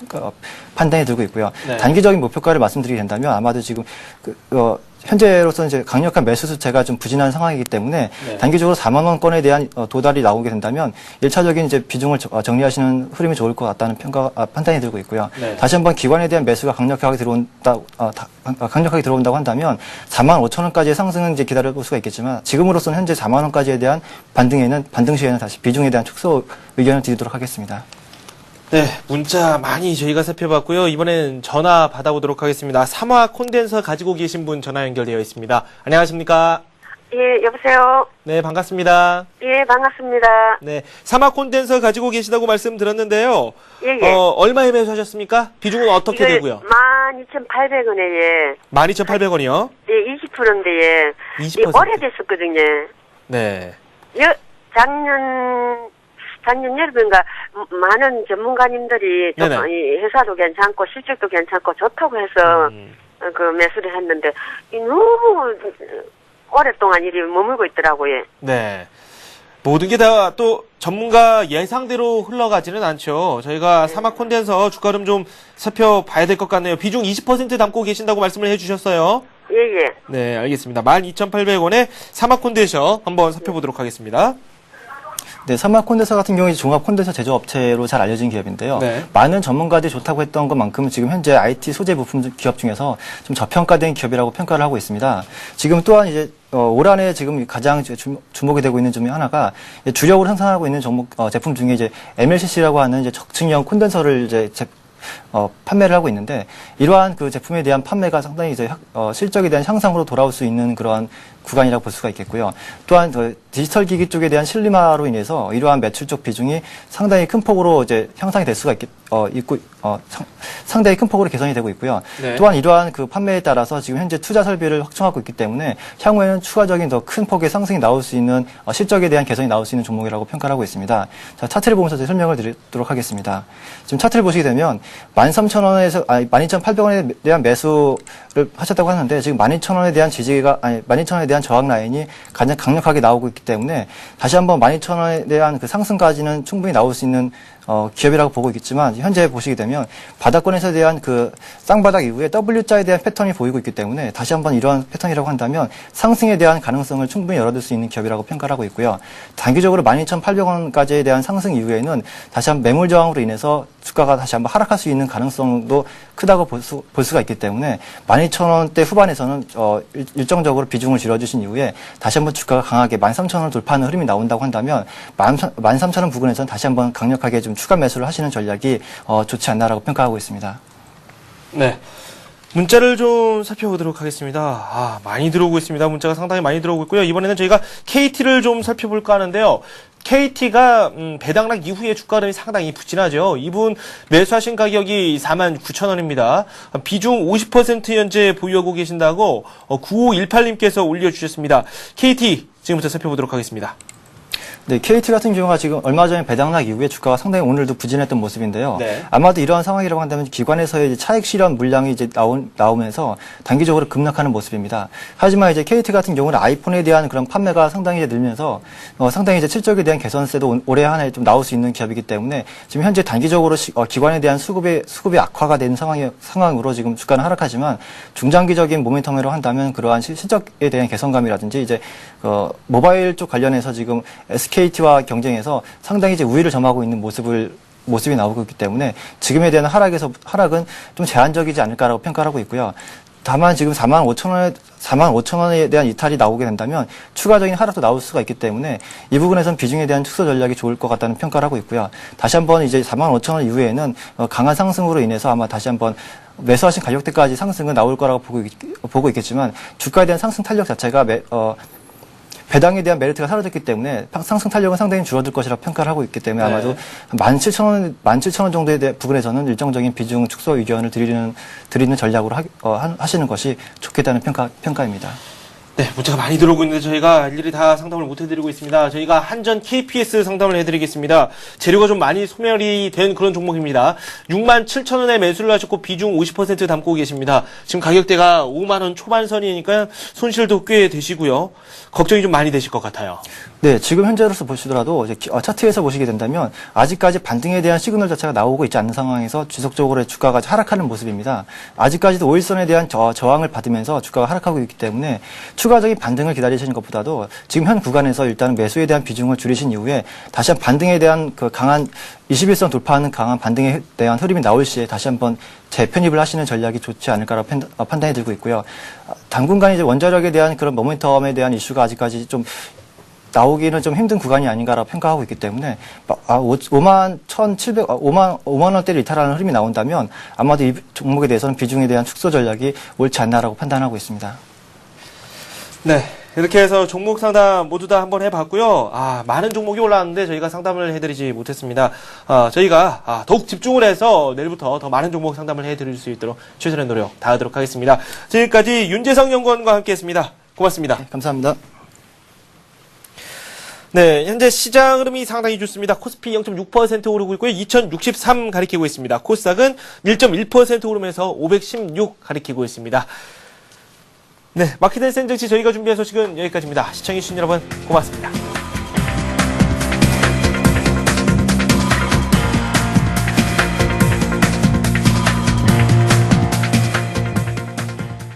판단이 들고 있고요. 네. 단기적인 목표가를 말씀드리게 된다면 아마도 지금 현재로서는 이제 강력한 매수 수채가 좀 부진한 상황이기 때문에 네. 단기적으로 4만 원권에 대한 도달이 나오게 된다면 1차적인 이제 비중을 정리하시는 흐름이 좋을 것 같다는 판단이 들고 있고요. 네. 다시 한번 기관에 대한 매수가 강력하게 들어온다고 한다면 4만 5천 원까지의 상승은 이제 기다려볼 수가 있겠지만 지금으로서는 현재 4만 원까지에 대한 반등 시에는 다시 비중에 대한 축소 의견을 드리도록 하겠습니다. 네, 문자 많이 저희가 살펴봤고요. 이번엔 전화 받아보도록 하겠습니다. 삼화 콘덴서 가지고 계신 분 전화 연결되어 있습니다. 안녕하십니까? 예, 여보세요? 네, 반갑습니다. 예, 반갑습니다. 네, 삼화 콘덴서 가지고 계시다고 말씀드렸는데요. 예, 예. 얼마에 매수하셨습니까? 비중은 어떻게 되고요? 12,800원에, 예. 12,800원이요? 예, 20%인데, 예. 20%. 예, 오래됐었거든요. 네. 작년 여름인가, 많은 전문가님들이, 좀, 네네. 이 회사도 괜찮고, 실적도 괜찮고, 좋다고 해서, 그 매수를 했는데, 너무 오랫동안 일이 머물고 있더라고요. 네. 모든 게 다 또 전문가 예상대로 흘러가지는 않죠. 저희가 삼화 콘덴서 주가 좀 살펴봐야 될 것 같네요. 비중 20% 담고 계신다고 말씀을 해주셨어요. 예, 예. 네, 알겠습니다. 12,800원에 삼화 콘덴서 한번 살펴보도록 하겠습니다. 네, 삼화 콘덴서 같은 경우에 종합 콘덴서 제조업체로 잘 알려진 기업인데요. 네. 많은 전문가들이 좋다고 했던 것만큼 지금 현재 IT 소재 부품 기업 중에서 좀 저평가된 기업이라고 평가를 하고 있습니다. 지금 또한 이제 올 한해 지금 가장 주목이 되고 있는 점이 하나가 주력으로 생산하고 있는 제품 중에 이제 MLCC라고 하는 이제 적층형 콘덴서를 이제 판매를 하고 있는데 이러한 그 제품에 대한 판매가 상당히 이제 실적에 대한 향상으로 돌아올 수 있는 그러한 구간이라고 볼 수가 있겠고요. 또한 디지털 기기 쪽에 대한 실리마로 인해서 이러한 매출 쪽 비중이 상당히 큰 폭으로 이제 향상이 될 수가 있고 상당히 큰 폭으로 개선이 되고 있고요. 네. 또한 이러한 그 판매에 따라서 지금 현재 투자 설비를 확충하고 있기 때문에 향후에는 추가적인 더 큰 폭의 상승이 나올 수 있는 실적에 대한 개선이 나올 수 있는 종목이라고 평가를 하고 있습니다. 자, 차트를 보면서 설명을 드리도록 하겠습니다. 지금 차트를 보시게 되면 12,800원에 대한 매수를 하셨다고 하는데 지금 12,000원에 대한 12,000원에 대한 저항 라인이 가장 강력하게 나오고 있기 때문에 다시 한번 12,000원에 대한 그 상승까지는 충분히 나올 수 있는 기업이라고 보고 있겠지만 현재 보시게 되면 바닥권에서 대한 그 쌍바닥 이후에 W자에 대한 패턴이 보이고 있기 때문에 다시 한번 이러한 패턴이라고 한다면 상승에 대한 가능성을 충분히 열어둘 수 있는 기업이라고 평가를 하고 있고요. 단기적으로 12,800원까지에 대한 상승 이후에는 다시 한번 매물 저항으로 인해서 주가가 다시 한번 하락할 수 있는 가능성도 크다고 볼 수가 있기 때문에 12,000원대 후반에서는 일정적으로 비중을 줄여주신 이후에 다시 한번 주가가 강하게 13,000원을 돌파하는 흐름이 나온다고 한다면 13,000원 부근에서는 다시 한번 강력하게 좀 추가 매수를 하시는 전략이 좋지 않나라고 평가하고 있습니다. 네. 문자를 좀 살펴보도록 하겠습니다. 많이 들어오고 있습니다. 문자가 상당히 많이 들어오고 있고요. 이번에는 저희가 KT를 좀 살펴볼까 하는데요. KT가 배당락 이후에 주가 흐름이 상당히 부진하죠. 이분 매수하신 가격이 49,000원입니다. 비중 50% 현재 보유하고 계신다고 9518님께서 올려주셨습니다. KT 지금부터 살펴보도록 하겠습니다. 네, KT 같은 경우가 지금 얼마 전에 배당락 이후에 주가가 상당히 오늘도 부진했던 모습인데요. 네. 아마도 이러한 상황이라고 한다면 기관에서의 이제 차익 실현 물량이 이제 나오면서 단기적으로 급락하는 모습입니다. 하지만 이제 KT 같은 경우는 아이폰에 대한 그런 판매가 상당히 이제 늘면서 상당히 이제 실적에 대한 개선세도 올해 한 해 좀 나올 수 있는 기업이기 때문에 지금 현재 단기적으로 기관에 대한 수급이 악화가 된 상황으로 지금 주가는 하락하지만 중장기적인 모멘텀으로 한다면 그러한 실적에 대한 개선감이라든지 이제 모바일 쪽 관련해서 지금 SKT와 경쟁해서 상당히 이제 우위를 점하고 있는 모습이 나오고 있기 때문에 지금에 대한 하락은 좀 제한적이지 않을까라고 평가하고 있고요. 다만 지금 45,000원에 대한 이탈이 나오게 된다면 추가적인 하락도 나올 수가 있기 때문에 이 부분에선 비중에 대한 축소 전략이 좋을 것 같다는 평가를 하고 있고요. 다시 한번 이제 45,000원 이후에는 강한 상승으로 인해서 아마 다시 한번 매수하신 가격대까지 상승은 나올 거라고 보고 있겠지만 주가에 대한 상승 탄력 자체가 배당에 대한 메리트가 사라졌기 때문에 상승 탄력은 상당히 줄어들 것이라고 평가를 하고 있기 때문에 아마도 17,000원 정도의 부분에서는 일정적인 비중 축소 의견을 드리는 전략으로 하시는 것이 좋겠다는 평가입니다. 네, 문자가 많이 들어오고 있는데 저희가 일일이 다 상담을 못 해드리고 있습니다. 저희가 한전 KPS 상담을 해드리겠습니다. 재료가 좀 많이 소멸이 된 그런 종목입니다. 67,000원에 매수를 하셨고 비중 50% 담고 계십니다. 지금 가격대가 5만원 초반선이니까 손실도 꽤 되시고요. 걱정이 좀 많이 되실 것 같아요. 네, 지금 현재로서 보시더라도 이제 차트에서 보시게 된다면 아직까지 반등에 대한 시그널 자체가 나오고 있지 않는 상황에서 지속적으로 주가가 하락하는 모습입니다. 아직까지도 5일선에 대한 저항을 받으면서 주가가 하락하고 있기 때문에 추가적인 반등을 기다리시는 것보다도 지금 현 구간에서 일단 매수에 대한 비중을 줄이신 이후에 다시 한 반등에 대한 그 강한 21선 돌파하는 강한 반등에 대한 흐름이 나올 시에 다시 한번 재편입을 하시는 전략이 좋지 않을까라고 판단이 들고 있고요. 당분간 이제 원자력에 대한 그런 모멘텀에 대한 이슈가 아직까지 좀 나오기는 좀 힘든 구간이 아닌가라고 평가하고 있기 때문에 5만 원대를 이탈하는 흐름이 나온다면 아마도 이 종목에 대해서는 비중에 대한 축소 전략이 옳지 않나라고 판단하고 있습니다. 네. 이렇게 해서 종목 상담 모두 다 한번 해봤고요. 많은 종목이 올라왔는데 저희가 상담을 해드리지 못했습니다. 저희가 더욱 집중을 해서 내일부터 더 많은 종목 상담을 해드릴 수 있도록 최선의 노력 다하도록 하겠습니다. 지금까지 윤재성 연구원과 함께했습니다. 고맙습니다. 네, 감사합니다. 네, 현재 시장 흐름이 상당히 좋습니다. 코스피 0.6% 오르고 있고요. 2063 가리키고 있습니다. 코스닥은 1.1% 오르면서 516 가리키고 있습니다. 네, 마켓앤 센정치 저희가 준비한 소식은 여기까지입니다. 시청해주신 여러분 고맙습니다.